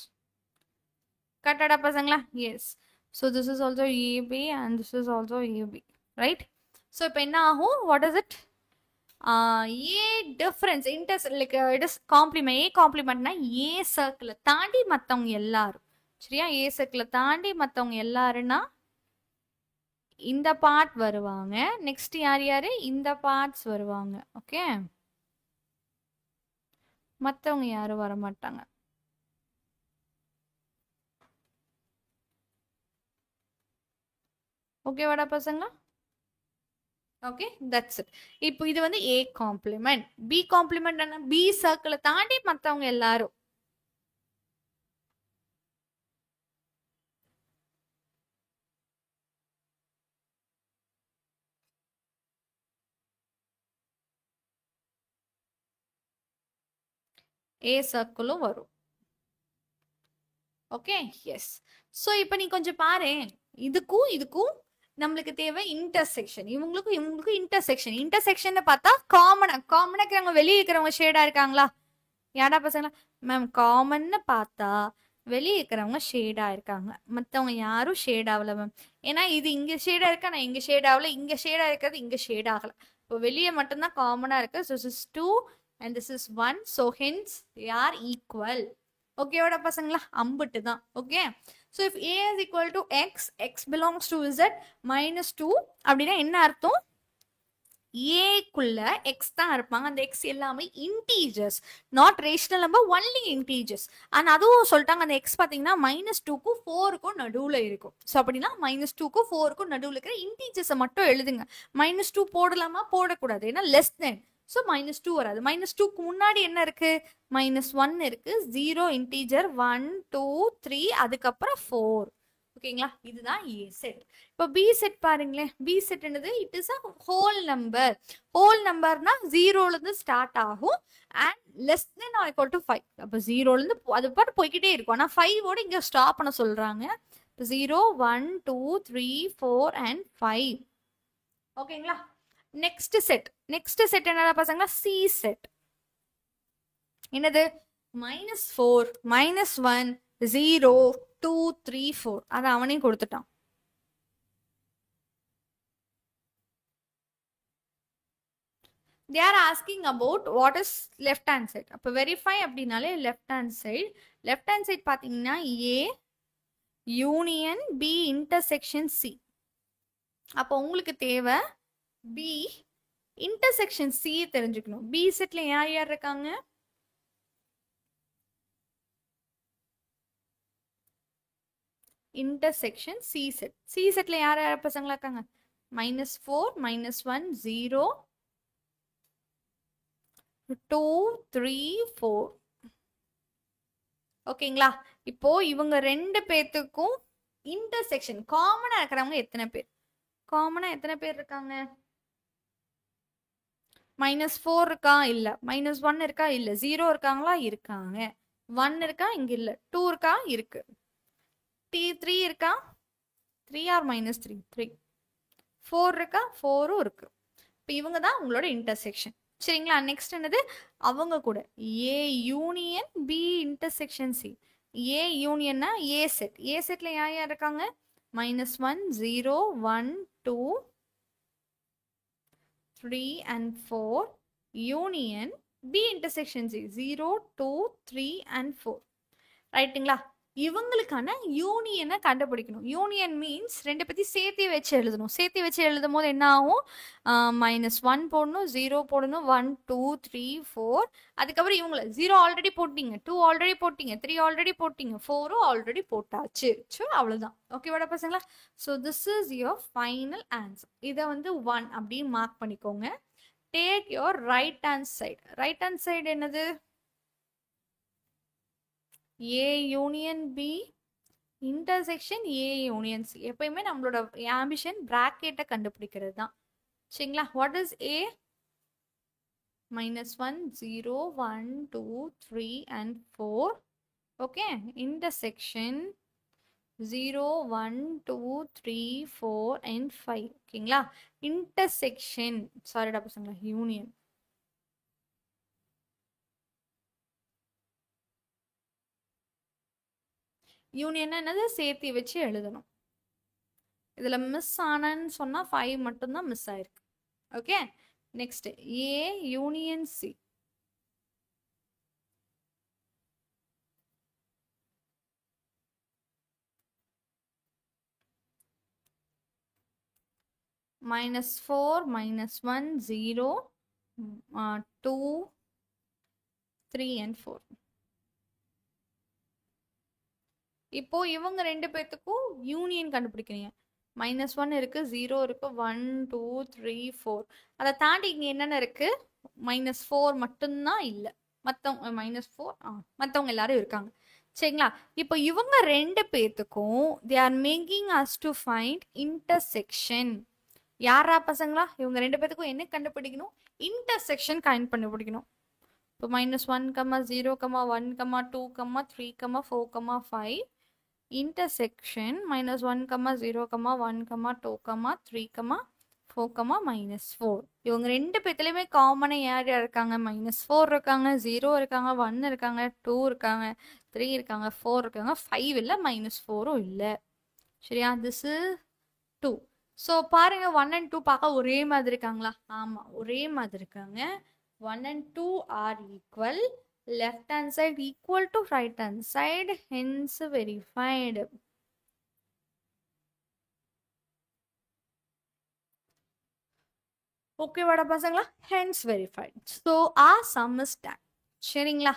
கரெக்டாடா பசங்களா? Yes. So this is also AB and this is also AB. Right? So இப்போ என்ன ஆகும்? What is it? A difference இன்டர்ஸ் like it is complement. A காம்ப்ளிமெண்ட்னா ஏ சர்க்கிளை தாண்டி மற்றவங்க எல்லாரும். சரியா? ஏ சர்க்கிளை தாண்டி மற்றவங்க எல்லாருன்னா இந்த பார்ட் வருவாங்க. நெக்ஸ்ட் யார் யாரு? இந்த பார்ட்ஸ் வருவாங்க. ஓகே, மற்றவங்க யாரும் வர மாட்டாங்க. ஓகேவாடா பசங்களா? Okay, that's it. இப்போ இது வந்து ஏ காம்ப்ளிமெண்ட். பி காம்ப்ளிமெண்ட் என்ன? பி சர்க்கிளை தாண்டி மற்றவங்க எல்லாரும். ஏ சர்க்கிளும் வரும். Okay, S. ஸோ இப்போ நீ கொஞ்சம் பாரு, இதுக்கும் இதுக்கும் நம்மளுக்கு தேவை இன்டர்செக்ஷன். இவங்களுக்கும் இவங்களுக்கும் இன்டர்செக்ஷன். இன்டர்செக்ஷன் பார்த்தா காமனா இருக்கிறவங்க வெளியே இருக்கிறவங்க ஷேடா இருக்காங்களா? யாரா பசங்களா? மேம் காமன்னு பார்த்தா வெளியே இருக்கிறவங்க ஷேடா இருக்காங்க, மற்றவங்க யாரும் ஷேட் ஆகல மேம். ஏன்னா இது இங்க ஷேடா இருக்கா, நான் இங்க ஷேட் ஆகல, இங்க ஷேடா இருக்கிறது இங்க ஷேட் ஆகல. இப்போ வெளியே மட்டும்தான் காமனா இருக்கு. So this is 2 and this is 1. So hence they are equal. ஓகேவாடா பசங்களா? அம்புட்டு தான். Okay, so if A is equal to x, x belongs to Z -2 அப்படின்னா என்ன அர்த்தம்? ஏக்குள்ள எக்ஸ் தான் இருப்பாங்க. அந்த எக்ஸ் எல்லாமே integers, not rational number, only integers. And அதுவும் சொல்லிட்டாங்க, அந்த எக்ஸ் பார்த்தீங்கன்னா -2க்கும் 4க்கும் நடுவில் இருக்கும். ஸோ அப்படின்னா -2க்கும் 4க்கும் நடுவில் இருக்கிற இன்டீஜர்ஸை மட்டும் எழுதுங்க. -2 போடலாமா? போடக்கூடாது, ஏன்னா லெஸ் தென். ஸோ -2 வராது. -2க்கு முன்னாடி என்ன இருக்கு? -1 இருக்கு, 0 இன்டீஜர், 1 2 3, அதுக்கப்புறம் 4. ஓகேங்களா? இதுதான் ஏ செட். இப்போ பி செட் பாருங்களேன். பி செட் என்னது? It is a whole number. Whole நம்பர்னா 0ல இருந்து ஸ்டார்ட் ஆகும் and less than or equal to 5. அப்போ 0ல இருந்து அது பாட்டு போய்கிட்டே இருக்கும். ஆனால் 5ஓட இங்க ஸ்டாப் பண்ண சொல்றாங்க. 0 1 2 3 4 அண்ட் 5. ஓகேங்களா? Next set. நெக்ஸ்ட் செட் என்னடா பசங்களா? C set. என்னது? -4 -1 0 2 3 4. அதை அவனையும் கொடுத்துட்டான். they are asking about what is left hand side. அப்போ verify அப்படின்னாலே left hand side. left hand side பார்த்தீங்கன்னா A union B intersection C. அப்போ உங்களுக்கு தேவை B intersection C தெரிஞ்சுக்கணும். B செட்ல யார் யார் இருக்காங்க? intersection C set. C செட்ல யார் யார் பசங்களா இருக்காங்க? -4 -1 0 2 3 4. ஓகேங்களா? இப்போ இவங்க ரெண்டு பேத்துக்கும் இன்டர்செக்ஷன் காமனா இருக்கிறவங்க எத்தனை பேர்? காமனா எத்தனை பேர் இருக்காங்க? -4 இருக்கா? இல்ல. -1 இருக்கா? இல்ல. 0 இருக்காங்களா? இருக்காங்க. 1 இருக்கா? இங்க இல்ல. 2 இருக்கா? இருக்கு. T3 இருக்கா? 3 or -3? 3. 4 இருக்கா? 4ம் இருக்கு. இப்போ இவங்க தான் உங்களோட இன்டர்செக்ஷன். சரிங்களா? நெக்ஸ்ட் என்னது? அவங்க கூட A union B intersection C. A யூனியன்னா ஏ செட். ஏ செட்ல யார் யார் இருக்காங்க? -1, 0, 1, 2, 3 and 4 union B intersection C 0, 2, 3 and 4. ரைட்டுங்களா? இவங்களுக்கான யூனியனை கண்டுபிடிக்கணும். யூனியன் மீன்ஸ் ரெண்டு பத்தி சேர்த்து வச்சு எழுதணும். சேர்த்து வச்சு எழுதும் போது என்ன ஆகும்? -1 போடணும், 0 போடணும், 1, 2, 3, 4. அதுக்கப்புறம் இவங்கள 0 ஆல்ரெடி போட்டீங்க, 2 ஆல்ரெடி போட்டீங்க, 3 ஆல்ரெடி போட்டீங்க, 4ம் ஆல்ரெடி போட்டாச்சு. ஸோ அவ்வளோதான். ஓகேவாடா பசங்களா? So this is your final answer. இதை வந்து 1 அப்படின்னு மார்க் பண்ணிக்கோங்க. Take your right hand side. Right hand side என்னது? A union B intersection A union C. எப்பயுமே நம்மளோட ஆம்பிஷன் பிராக்கெட்டை கண்டுபிடிக்கிறது தான். சரிங்களா? What is A? -1, 0, 1, 2, 3 and 4. Okay. Intersection 0, 1, 2, 3, 4 and 5. ஓகேங்களா? இன்டர்செக்ஷன் சாரிடா பசங்களா, யூனியன். யூனியன் என்னது? சேர்த்து வச்சு எழுதணும். இதுல மிஸ் ஆனன்னு சொன்னா 5 மட்டும்தான் மிஸ் ஆயிருக்கு. Okay. Next A union C. -4, -1, 0, 2, 3 and 4. இப்போ இவங்க ரெண்டு பேத்துக்கும் யூனியன் கண்டுபிடிக்கிறீங்க. -1 இருக்கு, 0 இருக்கு, 1, 2, 3, 4. அதை தாண்டி இங்க என்னென்ன இருக்கு? -4 மட்டும்தான் இல்லை. மற்றவங்க -4 மற்றவங்க எல்லாரும் இருக்காங்க. சரிங்களா? இப்போ இவங்க ரெண்டு பேத்துக்கும் they are making us to find intersection. யாரா பசங்களா? இவங்க ரெண்டு பேத்துக்கும் என்ன கண்டுபிடிக்கணும்? இன்டர்செக்ஷன் கண்டுபிடிக்கணும். இப்போ -1, 0, 1, 2, 3, 4, 5. intersection -1, 0, 1, 2, 3, 4, -4. இவங்க ரெண்டு பேத்துலயுமே காமனா யார் யார் இருக்காங்க? -4 இருக்காங்க, 0 இருக்காங்க, 1 இருக்காங்க, 2 இருக்காங்க, 3 இருக்காங்க, 4 இருக்காங்க, 5 இல்ல, -4ம் இல்ல. சரியா? This is 2. ஸோ பாருங்க, 1 and 2 பார்க்க ஒரே மாதிரி இருக்காங்களா? ஆமா, ஒரே மாதிரி இருக்காங்க. 1 and 2 are equal. Left hand side equal to right hand side, hence verified. Okay வாடா பசங்களா? hence verified. So our sum is done. சரிங்களா?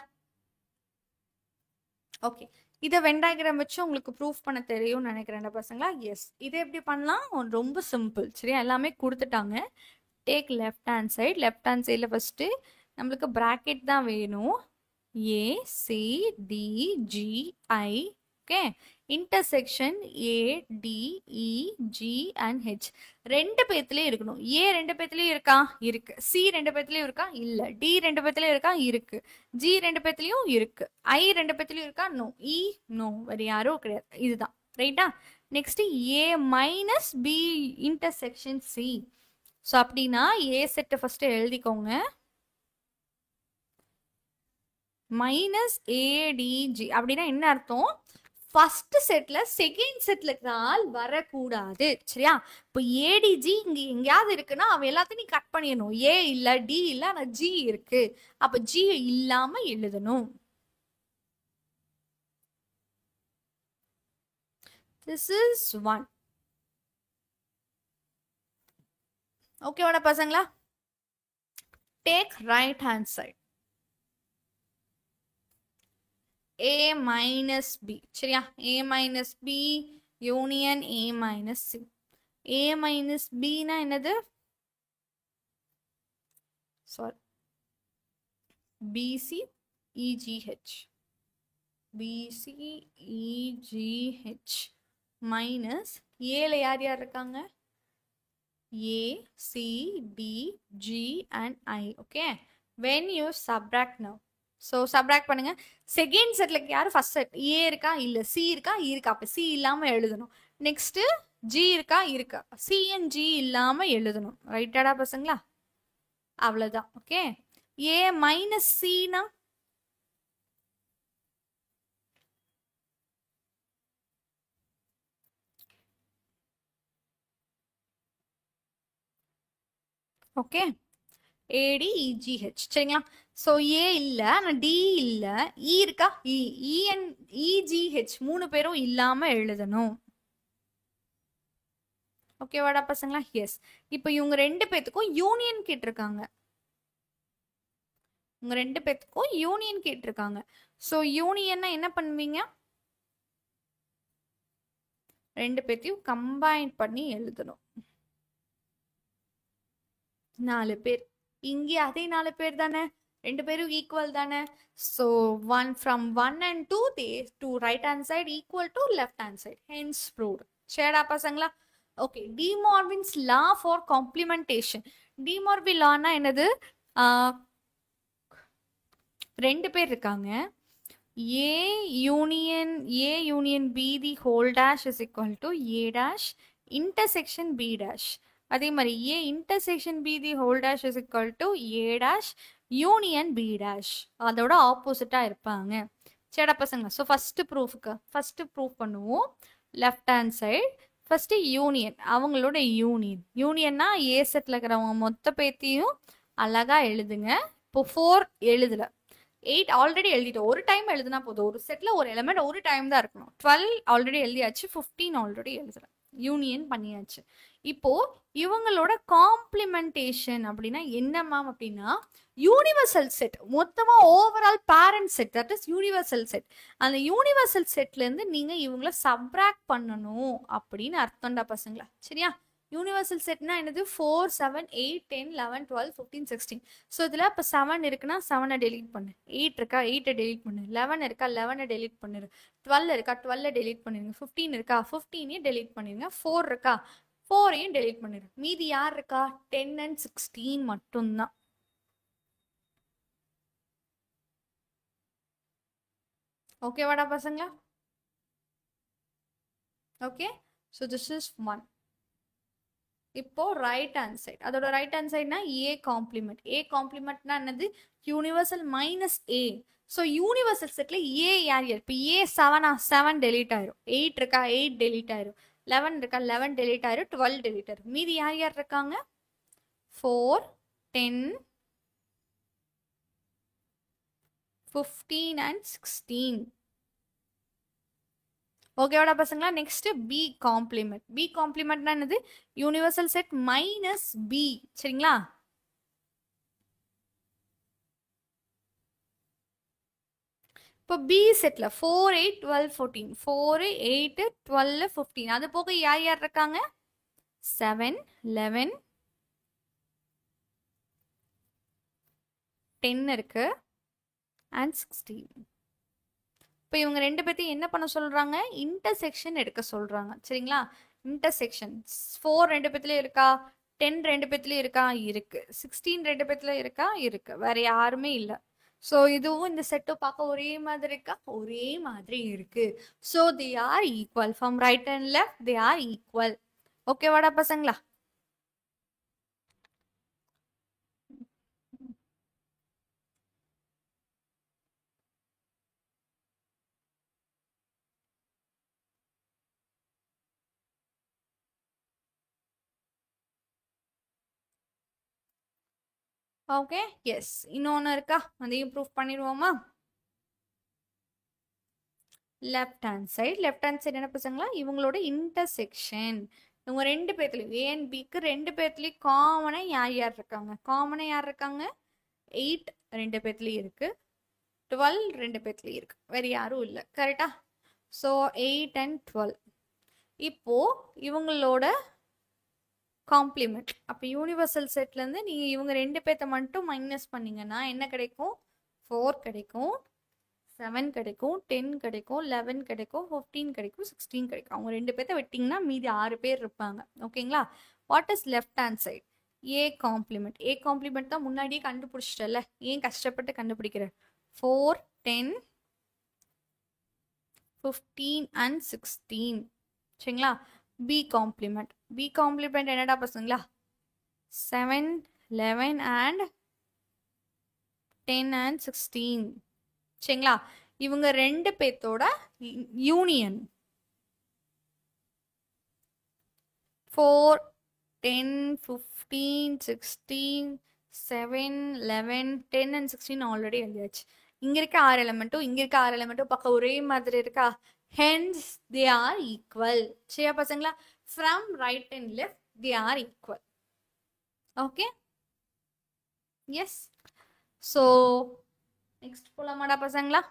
ஓகே. இதை வென் டயக்ராம் வச்சு உங்களுக்கு ப்ரூஃப் பண்ண தெரியும்னு நினைக்கிறேன் பசங்களா? எஸ். இதை எப்படி பண்ணலாம்? ரொம்ப சிம்பிள். சரியா? எல்லாமே கொடுத்துட்டாங்க. Take left hand side. Left hand சைடில் ஃபஸ்ட்டு நம்மளுக்கு ப்ராக்கெட் தான் வேணும். A C D G I. Okay. Intersection A D E G and H. ரெண்டு பேர்த்துலயும் இருக்கணும். ஏ ரெண்டு பேர்த்துலயும் இருக்கா? இருக்கு. சி ரெண்டு பேர்த்துலயும் இருக்கா? இல்ல. டி ரெண்டு பேர்த்துலயும் இருக்கா? இருக்கு. ஜி ரெண்டு பேர்த்துலயும் இருக்கு. ஐ ரெண்டு பேர்த்துலயும் இருக்கா? நோ. இ நோ. வேற யாரும் கிடையாது. இதுதான். ரைட்டா? Next A minus B intersection C. So அப்படின்னா ஏ செட்டை ஃபர்ஸ்ட் எழுதிக்கோங்க. -ADG அப்படின்னா என்ன அர்த்தம்? ஃபர்ஸ்ட் செட்ல செகண்ட் செட்ல ஆள் வரக்கூடாது. சரியா? இப்போ ஏடிஜி இங்க எங்கேயாவது இருக்குன்னா அவ எல்லாத்தையும் நீ கட் பண்ணிடணும். ஏ இல்ல, டி இல்ல, ஆனா ஜி இருக்கு. அப்ப ஜி இல்லாம எழுதணும். This is 1. ஓகேவாடா பசங்களா? Take right hand side. A minus B. சரியா? A minus B union A minus C. A minus B னா என்னது? Sorry, BC EGH. BC EGH minus ஏல யார் யார் இருக்காங்க? A, C, D, G and I. Okay. When you subtract now, so subtract பண்ணுங்க. Second செட்ல யாரு ஃபர்ஸ்ட் செட்? ஏ இருக்கா? இல்ல. சி இருக்கா? இருக்கா. அப்ப சி இல்லாம எழுதணும். நெக்ஸ்ட் ஜி இருக்கா? இருக்கா. சி அண்ட் ஜி இல்லாம எழுதணும். ரைட்டாடா பசங்களா? அவ்வளவுதான். ஓகே. ஏ மைனஸ் சினா ஓகே ADEGH சரிங்களா? ஸோ ஏ இல்ல, ஆனால் டி இல்ல, இ இருக்கா? அண்ட் EGH 3 பேரும் இல்லாம எழுதணும். ஓகேவாடா பசங்களா? எஸ். இப்போ இவங்க 2 பேத்துக்கும் யூனியன் கேட்டிருக்காங்க. உங்க 2 பேத்துக்கும் யூனியன் கேட்டிருக்காங்க. ஸோ யூனியன்னா என்ன பண்ணுவீங்க? 2 பேத்தையும் கம்பைன் பண்ணி எழுதணும். 4 பேர். இங்கே அதே 4 பேர் தானே, 2 பேரும் ஈக்குவல் தானே. So 1 from 1 and 2 they to right hand side equal to left hand side, hence proved. சரிடா பசங்களா? Okay. De Morgan's law for complementation. De Morgan என்னது? 2 பேர் இருக்காங்க. A union B the whole dash is equal to A dash intersection B dash. அதே மாதிரி A intersection B the whole dash is equal to A dash union B dash. அதோட ஆப்போசிட்டா இருப்பாங்க. சரிடா பசங்க. ஸோ ஃபர்ஸ்ட் ப்ரூஃப் பண்ணுவோம். Left hand side first union, அவங்களோட யூனியன்னா ஏ செட்ல இருக்கிறவங்க மொத்த பேத்தையும் அழகா எழுதுங்க. இப்போ 4 எழுதல, 8 ஆல்ரெடி எழுதிட்டோம். ஒரு டைம் எழுதுனா போதும். ஒரு செட்ல ஒரு எலிமெண்ட் ஒரு டைம் தான் இருக்கணும். 12 ஆல்ரெடி எழுதியாச்சு, 15 ஆல்ரெடி எழுதுறேன். யூனியன் பண்ணியாச்சு. இப்போ இவங்களோட காம்ப்ளிமெண்டேஷன் அப்படின்னா என்ன மேம் அப்படின்னா, யூனிவர்சல் செட், மொத்தமா overall parent set, that is universal set. அந்த யூனிவர்சல் செட்ல இருந்து நீங்க இவங்கள சப்ராக்ட் பண்ணணும் அப்படின்னு அர்த்தம்டா பசங்களா. சரியா? யூனிவர்சல் செட்னா என்னது? 4 7 8 10 11 12 15 16. ஸோ இதில் இப்போ 7 இருக்குன்னா 7 டெலீட் பண்ணு, 8 இருக்கா 8 டெலீட் பண்ணு, 11 இருக்கா 11 டெலீட் பண்ணிடு, 12 இருக்கா 12 டெலீட் பண்ணிடுங்க, 15 இருக்கா 15 டெலீட் பண்ணிடுங்க, 4 இருக்கா 4 டெலீட் பண்ணிடு. மீதி யார் இருக்கா? 10 and 16 மட்டும்தான். ஓகேவாடா பசங்களா? ஓகே. So this is 1. இப்போ ரைட் ஹேண்ட் சைட், அதோட right hand சைட்னா A complement. A காம்ப்ளிமெண்ட்னா என்னது? யூனிவர்சல் மைனஸ் ஏ. ஸோ யூனிவர்சல் செட்ல ஏ யார் யார்? இப்போ ஏ 7 7 டெலீட் ஆயிரும், 8 இருக்கா 8 டெலீட் ஆயிரும், 11 இருக்கா 11 டெலீட் ஆயிரும், 12 டெலீட் ஆயிரும். மீதி யார் யார் இருக்காங்க? 4 10 15 and 16. ஓகேவாடா பசங்களா? Next B complement. பி காம்ப்ளிமெண்ட்னா என்னது? Universal set minus B. சரிங்களா? இப்போ பி செட்ல 4 8 12 14, 4 8 12 15. அது போக யார் யார் இருக்காங்க? 7 11 10 இருக்கு and 16. இப்போ இவங்க 2 பேத்தையும் என்ன பண்ண சொல்றாங்க? இன்டர்செக்ஷன் எடுக்க சொல்றாங்க. சரிங்களா? இன்டர்செக்ஷன் 4 2 பேத்துலயும் இருக்கா? 10 2 பேத்துலயும் இருக்கா? இருக்கு. 16 2 பேத்துல இருக்கா? இருக்கு. வேற யாருமே இல்லை. ஸோ இதுவும் இந்த செட்டும் பார்க்க ஒரே மாதிரி இருக்கா? ஒரே மாதிரி இருக்கு. So they are equal. From right and left they are equal. ஓகேவாடா பசங்களா? ஓகே. எஸ். இன்னொன்று இருக்கா? அதையும் ப்ரூஃப் பண்ணிடுவோமா? லெஃப்ட் ஹேண்ட் சைடு என்ன பசங்களா? இவங்களோட இன்டர்செக்ஷன். இவங்க 2 பேர்த்துலையும் ஏ அண்ட் பிக்கு 2 பேர்த்துலையும் காமனா யார் யார் இருக்காங்க? காமனா யார் இருக்காங்க? 8 2 பேர்த்துலையும் இருக்கு, 12 2 பேர்த்துலையும் இருக்கு, வேற யாரும் இல்லை. கரெக்டா? So 8 and 12. இப்போ இவங்களோட காம்ப்ளிமெண்ட். அப்போ யூனிவர்சல் செட்லேருந்து நீங்கள் இவங்க 2 பேர்த்த மட்டும் மைனஸ் பண்ணீங்கன்னா என்ன கிடைக்கும்? 4 கிடைக்கும், 7 கிடைக்கும், 10 கிடைக்கும், 11 கிடைக்கும், 15 கிடைக்கும், 16 கிடைக்கும். அவங்க 2 பேர்த்த வெட்டிங்கன்னா மீதி 6 பேர் இருப்பாங்க. ஓகேங்களா? What is left hand side? A complement. A complement தான் முன்னாடியே கண்டுபிடிச்சிட்டல, ஏன் கஷ்டப்பட்டு கண்டுபிடிக்கிற? 4, 10, 15 and 16. சரிங்களா? B complement. B complement என்னடா பசங்களா? 7, 11 and 10 and 16. சரிங்களா? இவங்க ரெண்டு பேத்தோட யூனியன் 4, 10, 15, 16, 7, 11, 10 and 16 ஆல்ரெடி எழுதியாச்சு. இங்க இருக்க 6 எலிமெண்ட்டும் இங்க இருக்க 6 எலிமெண்ட்டும் பக்கம் ஒரே மாதிரி இருக்கா? Hence they are equal. சரியா பசங்களா? From right and left they are equal. Okay? Yes. So next போலாமாடா பசங்களா?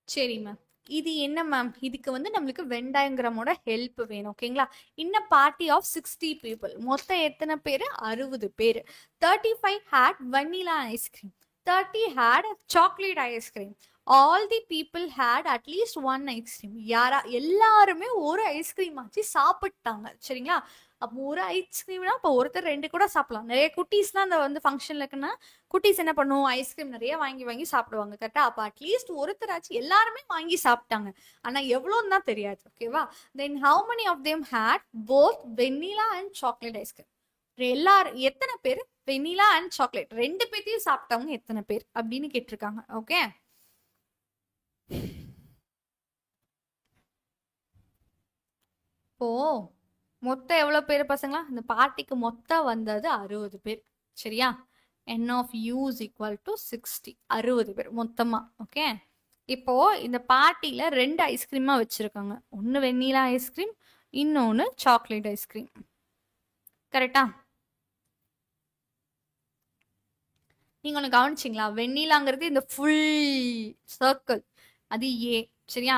சரி மேம். இது என்ன மேம்? இதுக்கு வந்து நம்மளுக்கு வென் டயக்ராமோட ஹெல்ப் வேணும். ஓகேங்களா? இன் அ பார்ட்டி ஆஃப் 60 பீப்புள். மொத்தம் எத்தனை பேர்? 60 பேர். 35 had vanilla ice cream. 30 had chocolate ice cream. All the people had at least one ice cream. எல்லாருமே ஒரு ஐஸ்கிரீம் ஆச்சு சாப்பிட்டாங்க. சரிங்களா? அப்போ ஒரு ஐஸ்கிரீம்னா இப்போ ஒருத்தர் 2 கூட சாப்பிடலாம். நிறைய குட்டீஸ்லாம் அந்த வந்து ஃபங்க்ஷன்ல இருக்குன்னா குட்டீஸ் என்ன பண்ணுவோம்? ஐஸ்கிரீம் நிறைய வாங்கி வாங்கி சாப்பிடுவாங்க. கரெக்டா? அப்போ அட்லீஸ்ட் ஒருத்தராச்சும் எல்லாருமே வாங்கி சாப்பிட்டாங்க. ஆனா எவ்வளோன்னு தான் தெரியாது. ஓகேவா? Then how many of them had both vanilla and chocolate ice cream? எல்லாரும் எத்தனை பேர் வெண்ணிலா அண்ட் சாக்லேட் ரெண்டு பேர்த்தையும் சாப்பிட்டவங்க எத்தனை பேர் அப்படின்னு கேட்டிருக்காங்க. ஓகே, இப்போ மொத்தம் எவ்வளவு பேர் பசங்களா? இந்த பார்ட்டிக்கு மொத்தம் வந்தது 60 பேர். சரியா? n of u is equal to 60. 60 பேர் மொத்தமா. ஓகே, இப்போ இந்த பார்ட்டியில 2 ஐஸ்கிரீமா வச்சிருக்காங்க. ஒன்னு வெண்ணிலா ஐஸ்கிரீம், இன்னொன்னு சாக்லேட் ஐஸ்கிரீம். கரெக்டா? நீங்க ஒன்று கவனிச்சிங்களா? வெண்ணிலாங்கிறது இந்த ஃபுல் சர்க்கிள், அது ஏ. சரியா?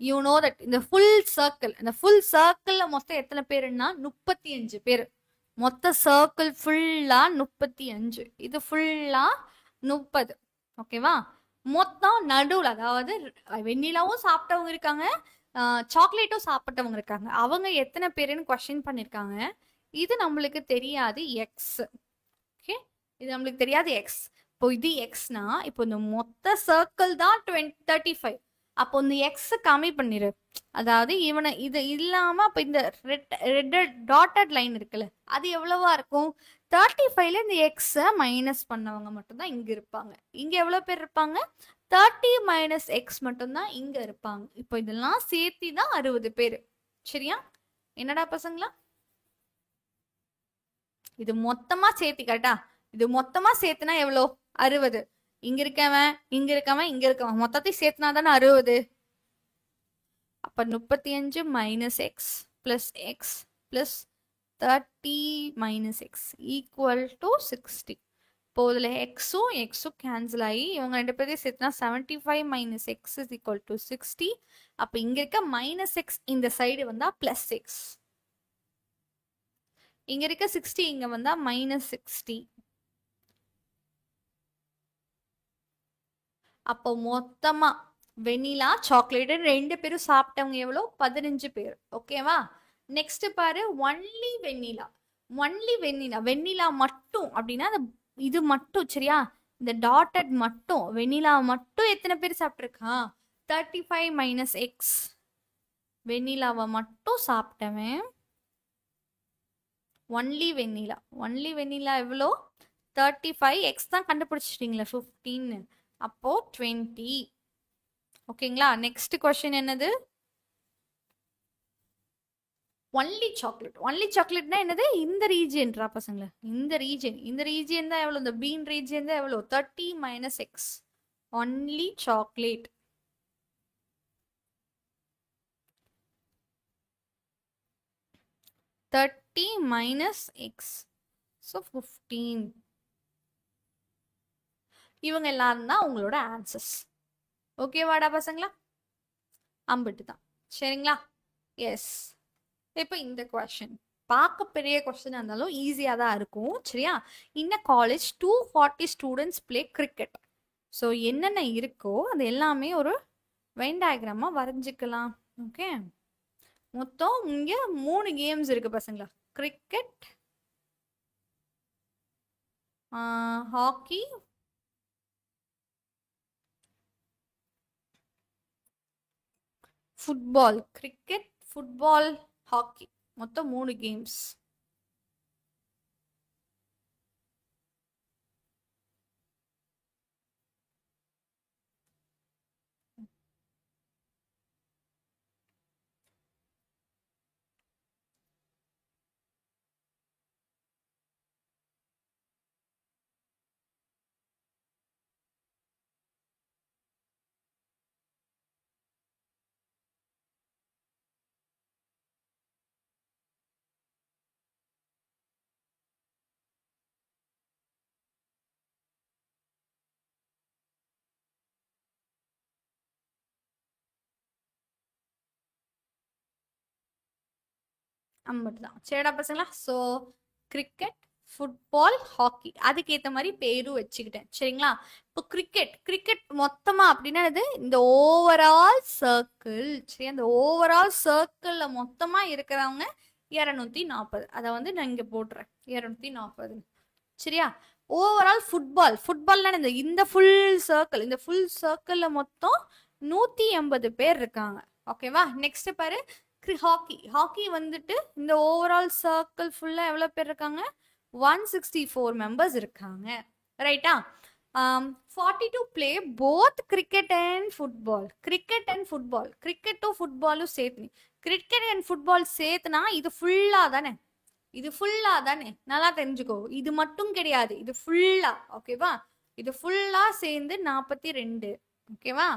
யூ நோ தட் இந்த ஃபுல் சர்க்கிள், இந்த ஃபுல் சர்க்கிள்ல மொத்தம் எத்தனை பேருன்னா 35 பேர். மொத்த சர்க்கிள் ஃபுல்லா 35, இது ஃபுல்லா 30. ஓகேவா? மொத்தம் நடுவில், அதாவது வெண்ணிலாவும் சாப்பிட்டவங்க இருக்காங்க, சாக்லேட்டும் சாப்பிட்டவங்க இருக்காங்க. அவங்க எத்தனை பேருன்னு கொஸ்டின் பண்ணிருக்காங்க. இது நம்மளுக்கு தெரியாது எக்ஸ். ஓகே, இது நம்மளுக்கு தெரியாது எக்ஸ். இப்போ இது எக்ஸ்னா, இப்போ இந்த மொத்த சர்க்கிள் தான் 35. அப்போ இந்த எக்ஸ் கம்மி பண்ணிரு. அதாவது இவனை இது இல்லாம அப்ப இந்த ரெட் டாட்டட் லைன் இருக்குல்ல, அது எவ்வளவா இருக்கும்? 35ல இந்த எக்ஸ மைனஸ் பண்ணவங்க மட்டும்தான் இங்க இருப்பாங்க. இங்க எவ்வளவு பேர் இருப்பாங்க? 30 மைனஸ் எக்ஸ் மட்டும்தான் இங்க இருப்பாங்க. இப்போ இதெல்லாம் சேர்த்தி தான் 60 பேர். சரியா? என்னடா பசங்களா? இது மொத்தமா சேர்த்தி. கரெக்டா? இது மொத்தமா சேர்த்துனா எவ்வளோ? 60. இங்க இருக்கவன் இங்க இருக்கவன் இங்க இருக்கவன் மொத்தத்தையும் சேர்த்துனா தானே 60. அப்ப 35 minus X plus X plus 30 minus X equal to 60. இப்போ இதுல எக்ஸும் எக்ஸும் கேன்சல் ஆகி இவங்க ரெண்டு பேரையும் சேர்த்துனா 75 minus X is equal to 60. அப்ப இங்க இருக்க மைனஸ் எக்ஸ் இந்த சைடு வந்தா பிளஸ் எக்ஸ், இங்க இருக்க 60 இங்க வந்தா மைனஸ் 60. அப்போ மொத்தமா வெனிலா சாக்லேட் ரெண்டு பேரும் சாப்பிட்டவங்க எவ்வளோ? 15 பேர். ஓகேவா? நெக்ஸ்ட் பாரு, ஒன்லி வெண்ணிலா. ஒன்லி வெண்ணிலா, வெண்ணிலா மட்டும் அப்படின்னா இது மட்டும். சரியா? இந்த டாட்டட் மட்டும் வெண்ணிலா மட்டும் எத்தனை பேர் சாப்பிட்ருக்கான்? 35 மைனஸ் எக்ஸ். வெண்ணிலாவை மட்டும் சாப்பிட்டவன் ஒன்லி வெண்ணிலா. ஒன்லி வெண்ணிலா எவ்வளோ? 35. எக்ஸ் தான் கண்டுபிடிச்சிட்டீங்களா? 15. அப்போ 20. ஓகேங்களா? நெக்ஸ்ட் கொஸ்டின் என்னது? Only chocolate. ஒன்லி சாக்லேட்னா என்னது? இந்த ரீஜியன்ரா பசங்களா, இந்த ரீஜியன். இந்த ரீஜியன் தான் எவ்வளோ? இந்த பீன் ரீஜியன் தான் எவ்வளோ? 30 minus X. Only chocolate. Minus X, so 15. இவங்க எல்லாரும் தான் உங்களோட ஆன்சர்ஸ். ஓகேவாடா பசங்களா? அம்பிட்டு தான். சரிங்களா? எஸ். இப்போ இந்த கொஸ்டின் பார்க்க பெரிய கொஸ்டின் இருந்தாலும் ஈஸியாக தான் இருக்கும். சரியா? இந்த college 240 students play cricket. So என்னென்ன இருக்கோ அது எல்லாமே ஒரு வென் டயக்ராமாக வரைஞ்சிக்கலாம். ஓகே, மொத்தம் இங்க 3 கேம்ஸ் இருக்கு பசங்களா. Cricket, hockey, football. Cricket, football, hockey. மொத்தம் 3 கேம்ஸ். தான். சரிடா பசங்களா. ஸோ கிரிக்கெட், ஃபுட்பால், ஹாக்கி அதுக்கேற்ற மாதிரி பேரும் வச்சுக்கிட்டேன். சரிங்களா. இப்போ கிரிக்கெட் கிரிக்கெட் மொத்தமா அப்படின்னா இது இந்த ஓவரால் சர்க்கிள். சரி, அந்த ஓவரால் சர்க்கிள்ல மொத்தமா இருக்கிறவங்க 240. அதை வந்து நான் இங்க போட்டுறேன் 240. சரியா. ஓவரால் ஃபுட்பால் ஃபுட்பால்னா இந்த இந்த ஃபுல் சர்க்கிள், இந்த ஃபுல் சர்க்கிள்ல மொத்தம் 180 பேர் இருக்காங்க. ஓகேவா. நெக்ஸ்ட் பாரு ஹாக்கி. ஹாக்கி வந்துட்டு இந்த ஓவரால் சர்க்கிள் ஃபுல்லா எவ்வளவு பேர் இருக்காங்க? 164 மெம்பர்ஸ் இருக்காங்க. ரைட்டா. 42 play both cricket and football. Cricket and football, கிரிக்கெட்டும் ஃபுட்பாலும் சேர்த்து, கிரிக்கெட் அண்ட் ஃபுட்பால் சேர்த்துனா இது ஃபுல்லா தானே, இது ஃபுல்லா தானே, நல்லா தெரிஞ்சுக்கோ. இது மட்டும் கிடையாது, இது ஃபுல்லா. ஓகேவா. இது ஃபுல்லா சேர்ந்து 42. ஓகேவா.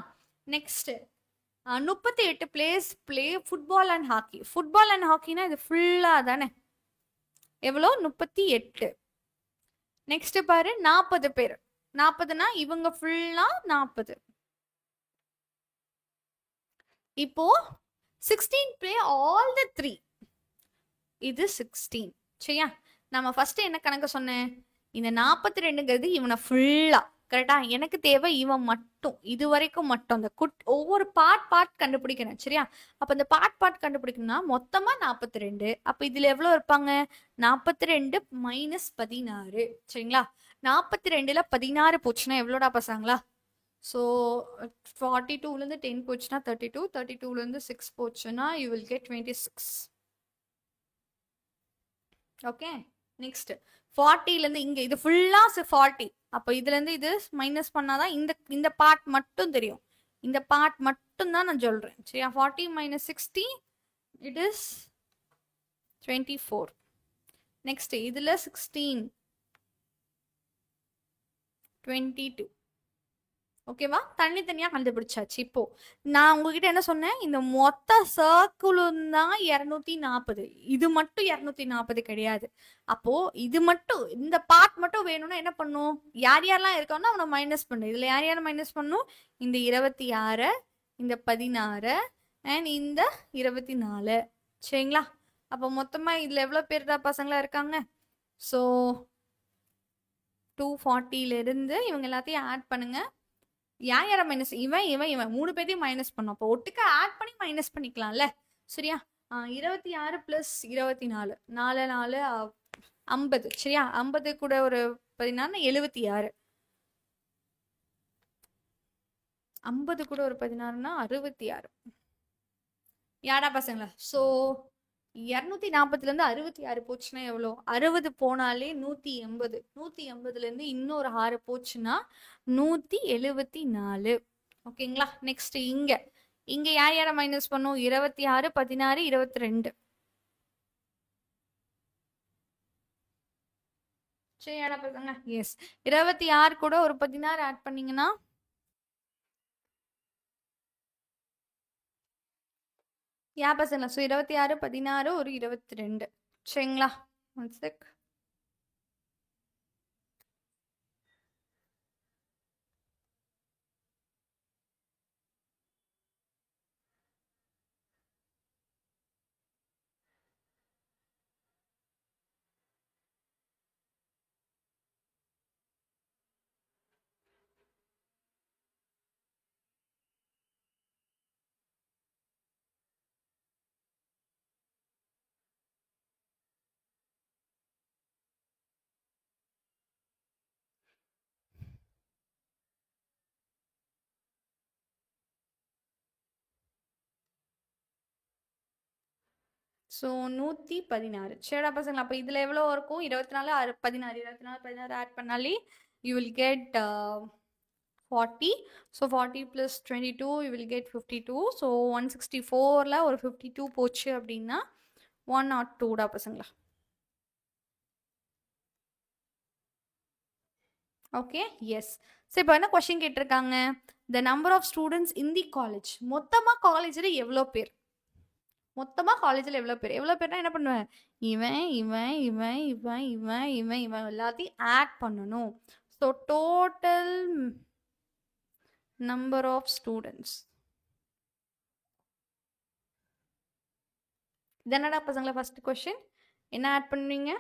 Next 38 plays play football and hockey. Football and ஹாக்கினா இது ஃபுல்லா தானே, எவ்வளோ? 38. நெக்ஸ்ட் பாரு 40 பேர். 40னா இவங்க ஃபுல்லா 40. இப்போ 16 பிளே ஆல் த 3. இது 16. சரியா. நம்ம ஃபர்ஸ்ட் என்ன கணக்கு சொன்னேன்? இந்த 42ங்கிறது இவனை ஃபுல்லா. கரெக்டா. எனக்கு தேவை இவன் மட்டும், இது வரைக்கும் மட்டும். அந்த ஒவ்வொரு பார்ட் கண்டுபிடிக்கணும். சரியா. அப்ப இந்த பார்ட் கண்டுபிடிக்கணும்னா மொத்தமா 42. அப்ப இதுல எவ்வளவு இருப்பாங்க? 42 மைனஸ் 16. சரிங்களா. 42ல 16 போச்சுன்னா எவ்வளோடா பசங்களா? ஸோ 42ல இருந்து 10 போச்சுன்னா 32. 32ல இருந்து 6 போச்சுன்னா you will get 26. Okay. Next 40ல இருந்து இங்க இது ஃபுல்லா 40. அப்ப இதுல இருந்து இது மைனஸ் பண்ணாதான் இந்த இந்த பார்ட் மட்டும் தெரியும். இந்த பார்ட் மட்டும் தான் நான் சொல்றேன். சரியா. 40 மைனஸ் 60 இட் இஸ் 24. நெக்ஸ்ட் இதுல 16 22. ஓகேவா. தனித்தனியா கண்டுபிடிச்சாச்சு. இப்போ நான் உங்ககிட்ட என்ன சொன்னேன்? இந்த மொத்த சர்க்கிளும் தான் 240. இது மட்டும் 240 கிடையாது. அப்போ இது மட்டும், இந்த பார்ட் மட்டும் வேணும்னா என்ன பண்ணும்? யார் யாரெல்லாம் இருக்கானோ அவனை மைனஸ் பண்ணு. இதுல யார் யாரை மைனஸ் பண்ணும்? இந்த 26, இந்த 16 அண்ட் இந்த 24. சரிங்களா. அப்போ மொத்தமா இதுல எவ்வளவு பேர் பசங்களா இருக்காங்க? ஸோ 240ல இருந்து இவங்க எல்லாத்தையும் ஆட் பண்ணுங்க. யார் யாரை மைனஸ்? இவன் இவன் இவன் 3 பேரையும் மைனஸ் பண்ணோம். அப்போ ஒட்டுக்க ஆட் பண்ணி மைனஸ் பண்ணிக்கலாம்ல. சரியா. 26 பிளஸ் 24, 4 4 50. சரியா. 50 கூட ஒரு 16 76. 50 கூட ஒரு 16னா 66. யாடா பசங்களா. ஸோ 240ல இருந்து 66 போச்சுன்னா எவ்வளோ? 60 போனாலே 180. 180ல இருந்து இன்னொரு 6 போச்சுன்னா 174. ஓகேங்களா. நெக்ஸ்ட் இங்க இங்க யார் யாரை மைனஸ் பண்ணும்? 26, 16, 22. சரி யாரா பசங்க. எஸ். 26 கூட ஒரு 16 ஆட் பண்ணீங்கன்னா யா பசங்களா. ஸோ 26, 16 ஒரு 22. சரிங்களா. One check. ஸோ 116. சரிடா பசங்களா, அப்போ இதில் எவ்வளோ இருக்கும்? 24 16 24 16 ஆட் பண்ணாலே you will get 40. So 40 + 22 you will get 52. So 164ல் ஒரு 52 போச்சு அப்படின்னா 102டா பசங்களா. Okay, S. ஸோ இப்போ என்ன கொஸ்டின் கேட்டிருக்காங்க? The number of students in the college. மொத்தமாக காலேஜில் எவ்வளோ பேர்? மொத்தமாக காலேஜில் எவ்வளோ பேர்? எவ்வளோ பேர்னா என்ன பண்ணுவேன்? இவன் இவன் இவன் இவன் இவன் இவன் இவன் எல்லாத்தையும் ஆட் பண்ணணும். So total number of students. இதனடா பசங்களா ஃபர்ஸ்ட் கொஸ்டின். என்ன ஆட் பண்ணுவீங்க?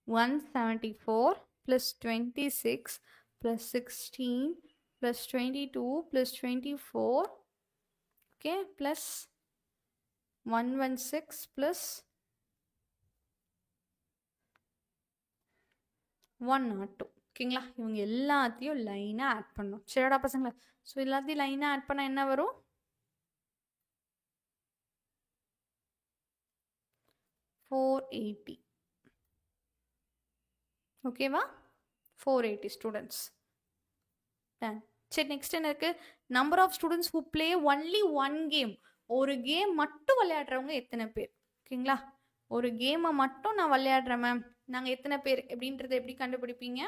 174 + 26 + 16 + 22 + 24, okay, plus 116 plus 102. ஓகேங்களா? இவங்க எல்லாத்தையும் லைனாக ஆட் பண்ணணும். சரிடா பசங்களா? ஸோ எல்லாத்தையும் லைனாக ஆட் பண்ணால் என்ன வரும்? 480. ஓகேவா? 480 ஸ்டூடெண்ட்ஸ். டன். சரி, நெக்ஸ்ட் என்ன இருக்கு? Number of students who play only one game. ஒரு கேம் மட்டும் விளையாடுறவங்க எத்தனை பேர்? ஓகேங்களா? ஒரு கேமை மட்டும் நான் விளையாடுறேன் மேம், நாங்கள் எத்தனை பேர் அப்படின்றத எப்படி கண்டுபிடிப்பீங்க?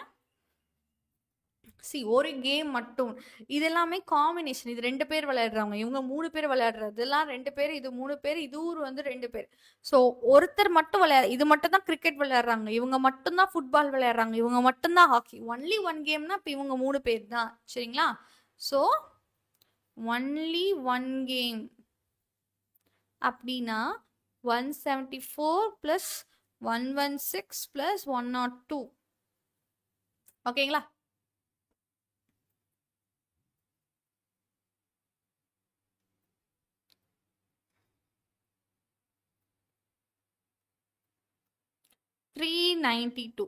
ஒரு கேம் மட்டும். இது எல்லாமே காம்பினேஷன். இது 2 பேர் விளையாடுறவங்க, இவங்க 3 பேர் விளையாடுறது, இதெல்லாம் 2 பேர், இது 3 பேர், இது ஒரு 2 பேர். ஸோ ஒருத்தர் மட்டும் இது மட்டும் தான் கிரிக்கெட் விளையாடுறாங்க, இவங்க மட்டும் தான் ஃபுட்பால் விளையாடுறாங்க, இவங்க மட்டும் தான் ஹாக்கி. ஒன்லி ஒன் கேம்னா இப்போ இவங்க 3 பேர் தான். சரிங்களா? ஸோ ஒன்லி ஒன் கேம் அப்படின்னா 174 + 116 + 102. ஓகேங்களா? $392.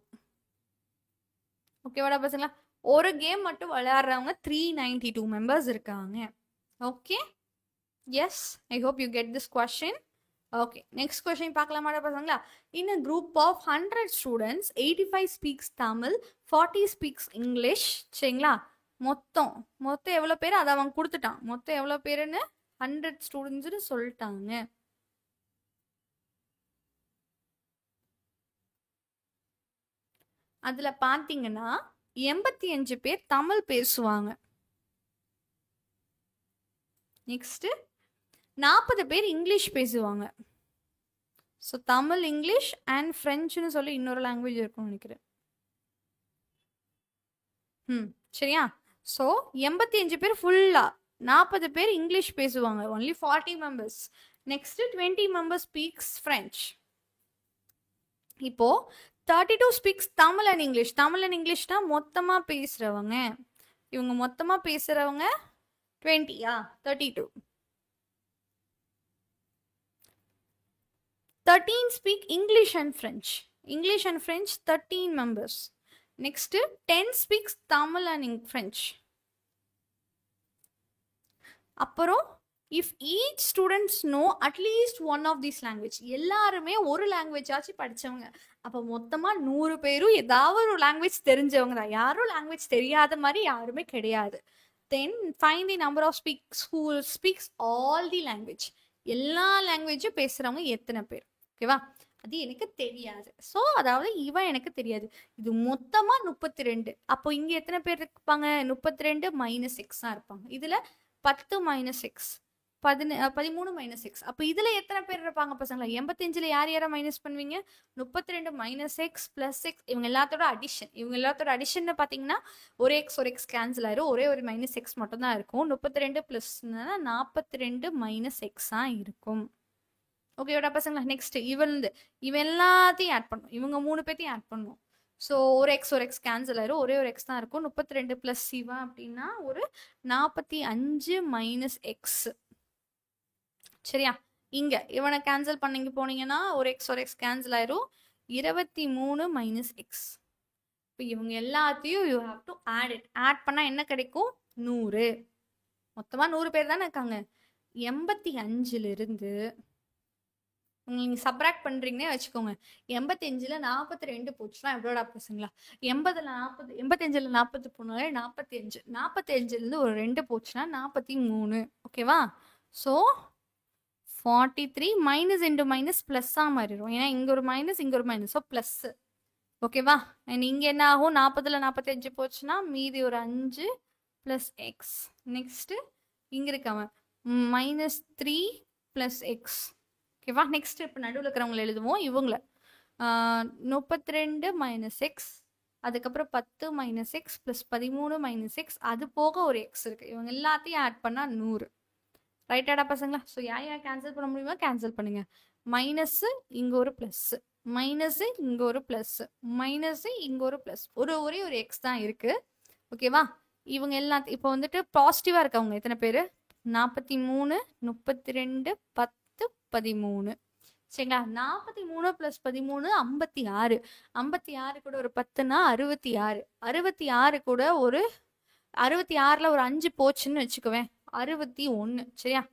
ஓகேவாடா பசங்களா? ஒரு கேம் மட்டும் விளையாடுறவங்க 392 மெம்பர்ஸ் இருக்காங்க. Okay, yes, I hope you get this question. Okay, next question பார்க்கலாமாடா பசங்களா? In a group of 100 students 85 speaks Tamil, 40 speaks English. சரிங்களா? மொத்தம் மொத்தம் எவ்வளோ பேர்? அதை அவன் கொடுத்துட்டான். மொத்தம் எவ்வளோ பேருன்னு 100 ஸ்டூடெண்ட்ஸ்னு சொல்லிட்டாங்க. அதுல பாத்தீங்கன்னா 85 பேர் தமிழ் பேசுவாங்க. நெக்ஸ்ட் 40 பேர் இங்கிலீஷ் பேசுவாங்க. ஸோ தமிழ், இங்கிலீஷ் அண்ட் ஃப்ரெஞ்சுன்னு சொல்லி இன்னொரு லாங்குவேஜ் இருக்கும்னு நினைக்கிறேன். சரியா? ஸோ 85 பேர் ஃபுல்லா, 40 பேர் இங்கிலீஷ் பேசுவாங்க, only 40 members. Next 20 members speaks French. இப்போ 32 speaks Tamil and English. Tamil and இங்கிலீஷ்னா மொத்தமா பேசுறவங்க, இவங்க மொத்தமா பேசுறவங்க 20யா? 32. 13 speak English and French. English and French 13 members. Next 10 speaks Tamil and French. அப்புறம் if each students know at least one of these language. எல்லாருமே ஒரு லாங்குவேஜ் ஆச்சு படிச்சவங்க. அப்போ மொத்தமாக 100 பேரும் ஏதாவது ஒரு லாங்குவேஜ் தெரிஞ்சவங்க தான். யாரும் லாங்குவேஜ் தெரியாத மாதிரி யாருமே கிடையாது. Then find the number of speaks all the language. எல்லா லாங்குவேஜும் பேசுறவங்க எத்தனை பேர்? ஓகேவா? அது எனக்கு தெரியாது. ஸோ அதாவது இவன் எனக்கு தெரியாது. இது மொத்தமா 32. அப்போ இங்க எத்தனை பேர் இருப்பாங்க? 32 - x இருப்பாங்க. இதுல 10 - x 13 - x. அப்போ இதுல எத்தனை பேர் இருப்பாங்க பசங்களா? 85ல யார் யாரை மைனஸ் பண்ணுவீங்க? 32 - x + x. இவங்க எல்லாத்தோட அடிஷன். இவங்க எல்லாத்தோட அடிஷன் பாத்தீங்கன்னா ஒரு x கேன்சல் ஆயிரும், ஒரே ஒரு -x மட்டும் தான் இருக்கும். 32 + 42 - x இருக்கும். ஓகேடா பசங்களா? நெக்ஸ்ட் இவன் எல்லாத்தையும் ஆட் பண்ணும், இவங்க 3 பேர்த்தையும் ஆட் பண்ணும். ஸோ ஒரு x கேன்சல் ஆயிரும், ஒரே ஒரு x தான் இருக்கும். 32 + இவன் அப்படின்னா ஒரு 45 - x. சரியா? இங்க இவனை கேன்சல் பண்ணீங்க போனீங்கன்னா ஒரு x கேன்சல் ஆயிரும், 23 - x. இப்போ இவங்க எல்லாத்தையும் you have to add it. Add பண்ணா என்ன கிடைக்கும்? 100. மொத்தமா 100 பேர் தானே இருக்காங்க. 85ல இருந்து நீங்க சப்ராக்ட் பண்றீங்கன்னே வச்சுக்கோங்க. 85ல 42 போச்சுன்னா எவ்வளோடா பசங்களா? 80ல 40 85ல 40 போனாலே 45. 45லேருந்து ஒரு 2 போச்சுன்னா 43. ஓகேவா? ஸோ 43 மைனஸ் இன்டு மைனஸ் ப்ளஸ்ஸாக மாறிடும். ஏன்னா இங்கே ஒரு மைனஸ் இங்கே ஒரு மைனஸ். So plus. ஓகேவா? அண்ட் இங்கே என்ன ஆகும்? 40ல் 45 போச்சுன்னா மீதி ஒரு 5 ப்ளஸ் எக்ஸ். நெக்ஸ்ட்டு இங்கே இருக்கவன் -3 ப்ளஸ் எக்ஸ். ஓகேவா? நெக்ஸ்ட் இப்போ நடுவில் இருக்கிறவங்களை எழுதுவோம். இவங்கள 32 மைனஸ் எக்ஸ், அதுக்கப்புறம் 10 minus X plus 13 minus X, அது போக ஒரு எக்ஸ் இருக்குது. இவங்க எல்லாத்தையும் ஆட் பண்ணால் 100. ரைட்டாடா பசங்களா? ஸோ யார் கேன்சல் பண்ண முடியுமா? கேன்சல் பண்ணுங்க. மைனஸ்ஸு இங்கே ஒரு ப்ளஸ்ஸு, மைனஸு இங்கே ஒரு ப்ளஸ்ஸு, மைனஸு இங்கே ஒரு ப்ளஸ், ஒரே ஒரு எக்ஸ் தான் இருக்குது. ஓகேவா? இவங்க எல்லாத்தையும் இப்போ வந்துட்டு பாசிட்டிவாக இருக்கவங்க எத்தனை பேர்? 43, 32, 10, 13. சரிங்களா? 43 + 13 56. 56 கூட ஒரு 10னா 66. 66 கூட ஒரு 66ல் ஒரு 5 போச்சுன்னு வச்சுக்குவேன், 61. சரியா?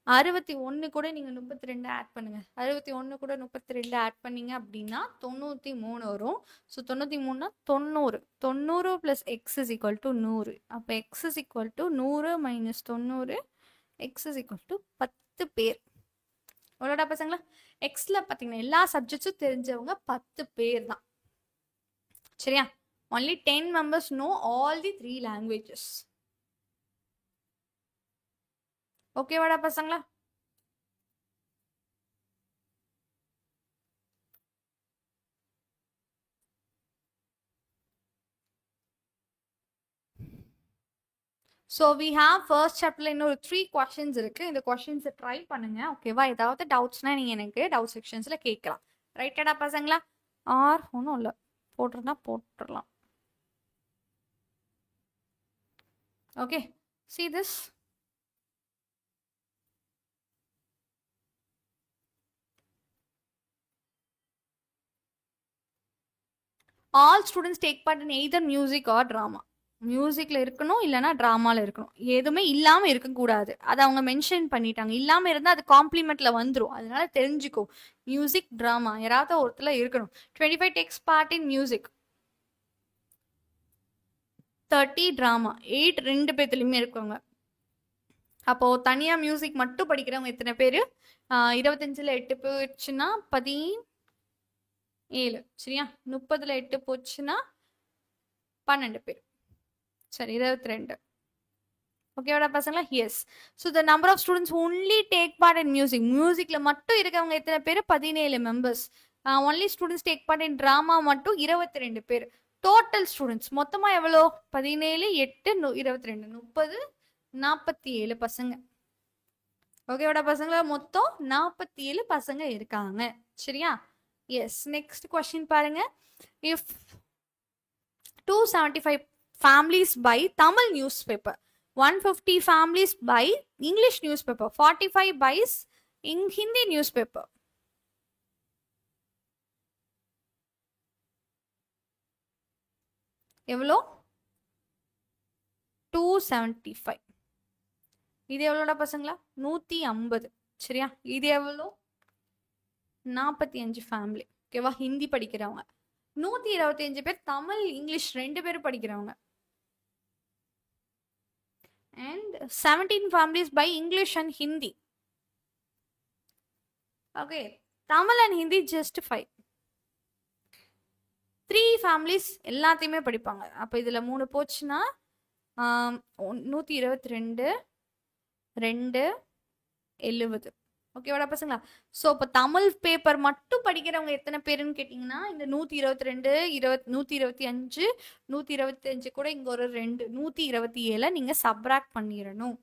61 கூட நீங்க 32 ஆட் பண்ணுங்க. 61 கூட 32 ஆட் பண்ணீங்க அப்படின்னா 93 வரும். ஸோ 93னா 90. 90 + x = 100. அப்போ x = 100 - 90, x = 10 பேர். அவ்வளோடா பசங்களா? எக்ஸில் பார்த்தீங்கன்னா எல்லா சப்ஜெக்ட்ஸும் தெரிஞ்சவங்க 10 பேர் தான். சரியா? only 10 members know all the 3 languages. ஓகேவாடா பசங்களா? ஸோ வி ஹாவ் ஃபர்ஸ்ட் சாப்டர்ல இன்னும் ஒரு 3 கொஷின்ஸ் இருக்கு. இந்த கொஷின்ஸை ட்ரை பண்ணுங்க. ஓகேவா? ஏதாவது டவுட்ஸ்னா நீங்க எனக்கு டவுட் செக்ஷன்ஸ்ல கேட்கலாம். ரைட்டடா பசங்களா? ஆர் ஒன்றும் இல்லை, போட்டுருந்தா போட்டுடலாம். Okay, see this. All students take part in either music or drama. மியூசிக்ல இருக்கணும், இல்லைன்னா ட்ராமால இருக்கணும். எதுவுமே இல்லாம இருக்கக்கூடாது. அதை அவங்க மென்ஷன் பண்ணிட்டாங்க. இல்லாம இருந்தா அது காம்ப்ளிமெண்ட்ல வந்துடும். அதனால தெரிஞ்சுக்கோ, மியூசிக் ட்ராமா யாராவது ஒருத்தல இருக்கணும். 25 tax part in music, 30 drama, 8 ரெண்டு பேர்த்துலையுமே இருக்கவங்க. அப்போ தனியா மியூசிக் மட்டும் படிக்கிறவங்க எத்தனை பேர்? 25ல் 8 போச்சுன்னா 17. சரியா? 30ல் 8 போச்சுன்னா 12 பேர். சரி, 22. ஓகேவாடா பசங்களா? Yes. So the number of students only take part in music, மியூசிக்ல மட்டும் இருக்கவங்க எத்தனை பேர்? 17 members. Only students take part in drama மட்டும் 22 பேர். டோட்டல் ஸ்டூடெண்ட்ஸ் மொத்தமா எவ்வளோ? 17, 8, 22, 30, 47 பசங்க. ஓகேவாடா பசங்களா? மொத்தம் 47 பசங்க இருக்காங்க. சரியா? எஸ். நெக்ஸ்ட் கொஸ்டின் பாருங்க. If 275 families buy Tamil newspaper, 150 families buy English newspaper, 45 buys in Hindi newspaper. எவ்வளோ? 275. இது எவ்வளோடா பசங்களா? 150. சரியா? இது எவ்வளோ? 45 ஃபேமிலி. ஓகேவா? ஹிந்தி படிக்கிறவங்க 125 பேர், தமிழ் இங்கிலீஷ் 2 பேரும் படிக்கிறவங்க. and 17 families by English and Hindi. Okay, Tamil and Hindi just 5. 3 families எல்லாத்தையுமே படிப்பாங்க. அப்போ இதில் 3 போச்சுன்னா 122, 2, 70. ஓகேவாடா பசங்களா? ஸோ இப்போ தமிழ் பேப்பர் மட்டும் படிக்கிறவங்க எத்தனை பேருன்னு கேட்டிங்கன்னா, இந்த 122, 125, 125 கூட இங்கே ஒரு 2, 127 நீங்கள் சப்ராக்ட் பண்ணிடணும்.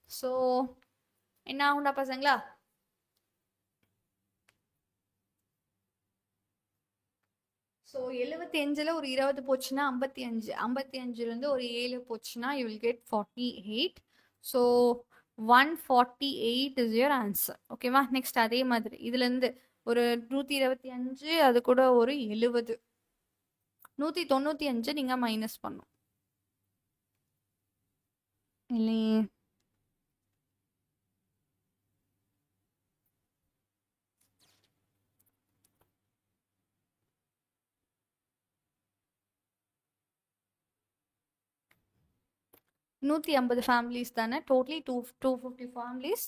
ஸோ என்ன ஆகும்டா பசங்களா? ஸோ 75ல் ஒரு 20 போச்சுன்னா 55, 55லேருந்து ஒரு 7 போச்சுன்னா you will get 48. So 148 is your answer. ஓகேவா? நெக்ஸ்ட் அதே மாதிரி இதுலேருந்து ஒரு 125, அது கூட ஒரு 70, 195 நீங்கள் மைனஸ் பண்ணும் இல்லையே? 150 ஃபேமிலிஸ் தானே totally 250 families.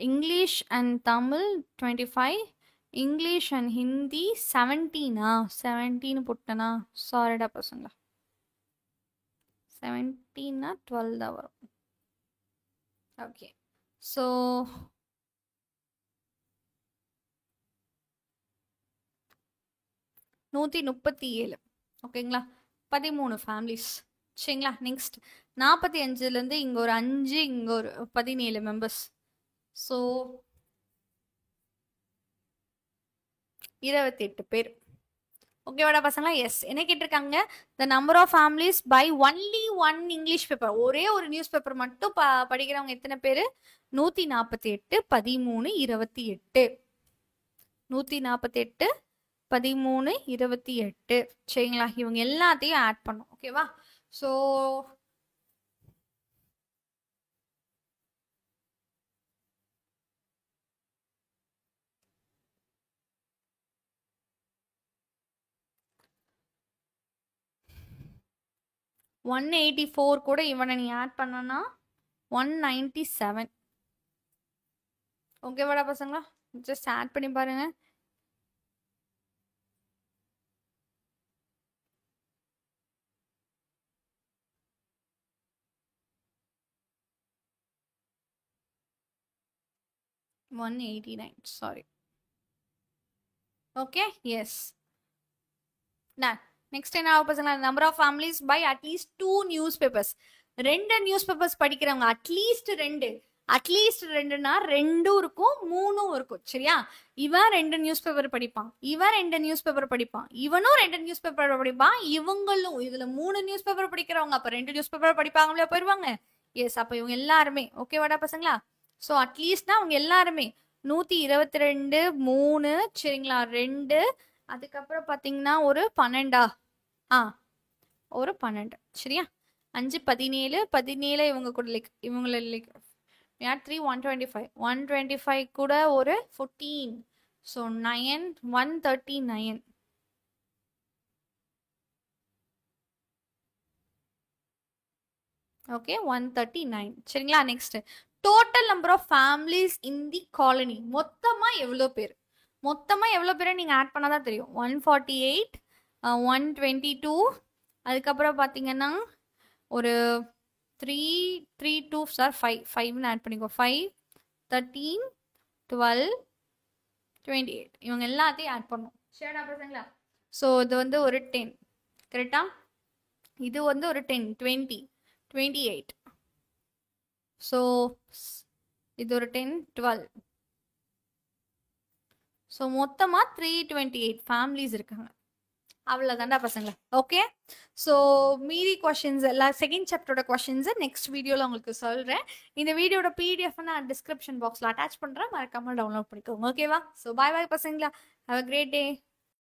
English and Tamil 25, English and Hindi 17. 17 போட்டனா, சாரிடா பசங்களா, 17 12 தான் வரும். Okay, so 137. ஓகேங்களா, 13 ஃபேமிலிஸ். சரிங்களா, நெக்ஸ்ட் 45லேருந்து இங்கே ஒரு 5, இங்கே ஒரு 17 மெம்பர்ஸ். ஸோ 28 பேர். ஓகேவாடா பசங்களா? எஸ், என்ன கேட்டிருக்காங்க? The number of families buy only one English paper, ஒரே ஒரு நியூஸ் பேப்பர் மட்டும் படிக்கிறவங்க எத்தனை பேர்? 148, 13, 28. 148, 13, 28. சரிங்களா, இவங்க எல்லாத்தையும் ஆட் பண்ணும். ஓகேவா? ஸோ $184 கூட இவனை நீ ஆட் பண்ணனா $197. ஓகேவாடா பசங்களா? ஜஸ்ட் ஆட் பண்ணி பாருங்க. $189, சாரி. Okay, S. நெக்ஸ்ட் என்ன ஆகும் பசங்களா? Number of families buy at least 2 newspapers. 2 newspapers படிக்கிறவங்க, அட்லீஸ்ட் 2. அட்லீஸ்ட் 2னா 2 இருக்கும் 3 இருக்கும். சரியா, இவன் 2 நியூஸ் பேப்பர் படிப்பான், இவன் 2 நியூஸ் பேப்பர் படிப்பான், இவனும் 2 நியூஸ் பேப்பர் படிப்பான், இவங்களும் இதுல 3 நியூஸ் பேப்பர் படிக்கிறவங்க அப்ப 2 நியூஸ் பேப்பர் படிப்பாங்களே போயிருவாங்க. எஸ், அப்ப இவங்க எல்லாருமே ஓகேவாடா பசங்களா? ஸோ அட்லீஸ்ட்னா அவங்க எல்லாருமே 122, 3, சரிங்களா, 2, அதுக்கப்புறம் பார்த்தீங்கன்னா ஒரு 12. ஒரு 12. சரியா, 5, 17, 17 இவங்க கூட இவங்கள 3, 125, 125 கூட ஒரு 14. ஸோ 9, 139. ஓகே, 139. சரிங்களா, next total number of families in the colony. மொத்தமா எவ்வளோ பேர்? மொத்தமா எவ்வளோ பேரை நீங்க ஆட் பண்ணாதான் தெரியும். 148, 122, அதுக்கப்புறம் பார்த்தீங்கன்னா ஒரு 3, 3, 2 சார் 5, 5ன்னு ஆட் பண்ணிக்கோ. 5, 13, 12, 28 இவங்க எல்லாத்தையும் ஆட் பண்ணும். சரிடா பசங்களா? ஸோ இது வந்து ஒரு 10, கரெக்டா? இது வந்து ஒரு 10, 20, 28. ஸோ இது ஒரு 10, 12. ஸோ மொத்தமாக 328 ஃபேமிலிஸ் இருக்காங்க. அவ்வளோதான்டா பசங்களா. ஓகே, ஸோ மீதி கொஷின்ஸ் எல்லாம் செகண்ட் சாப்டரோட கொஷின்ஸை நெக்ஸ்ட் வீடியோவில் உங்களுக்கு சொல்கிறேன். இந்த வீடியோட பிடிஎஃப் நான் டிஸ்கிரிப்ஷன் பாக்ஸில் அட்டாச் பண்ணுறேன், மறக்காமல் டவுன்லோட் பண்ணிக்கோங்க. ஓகேவா? ஸோ பாய் பாய் பசங்களா, ஹேவ் அ கிரேட் டே.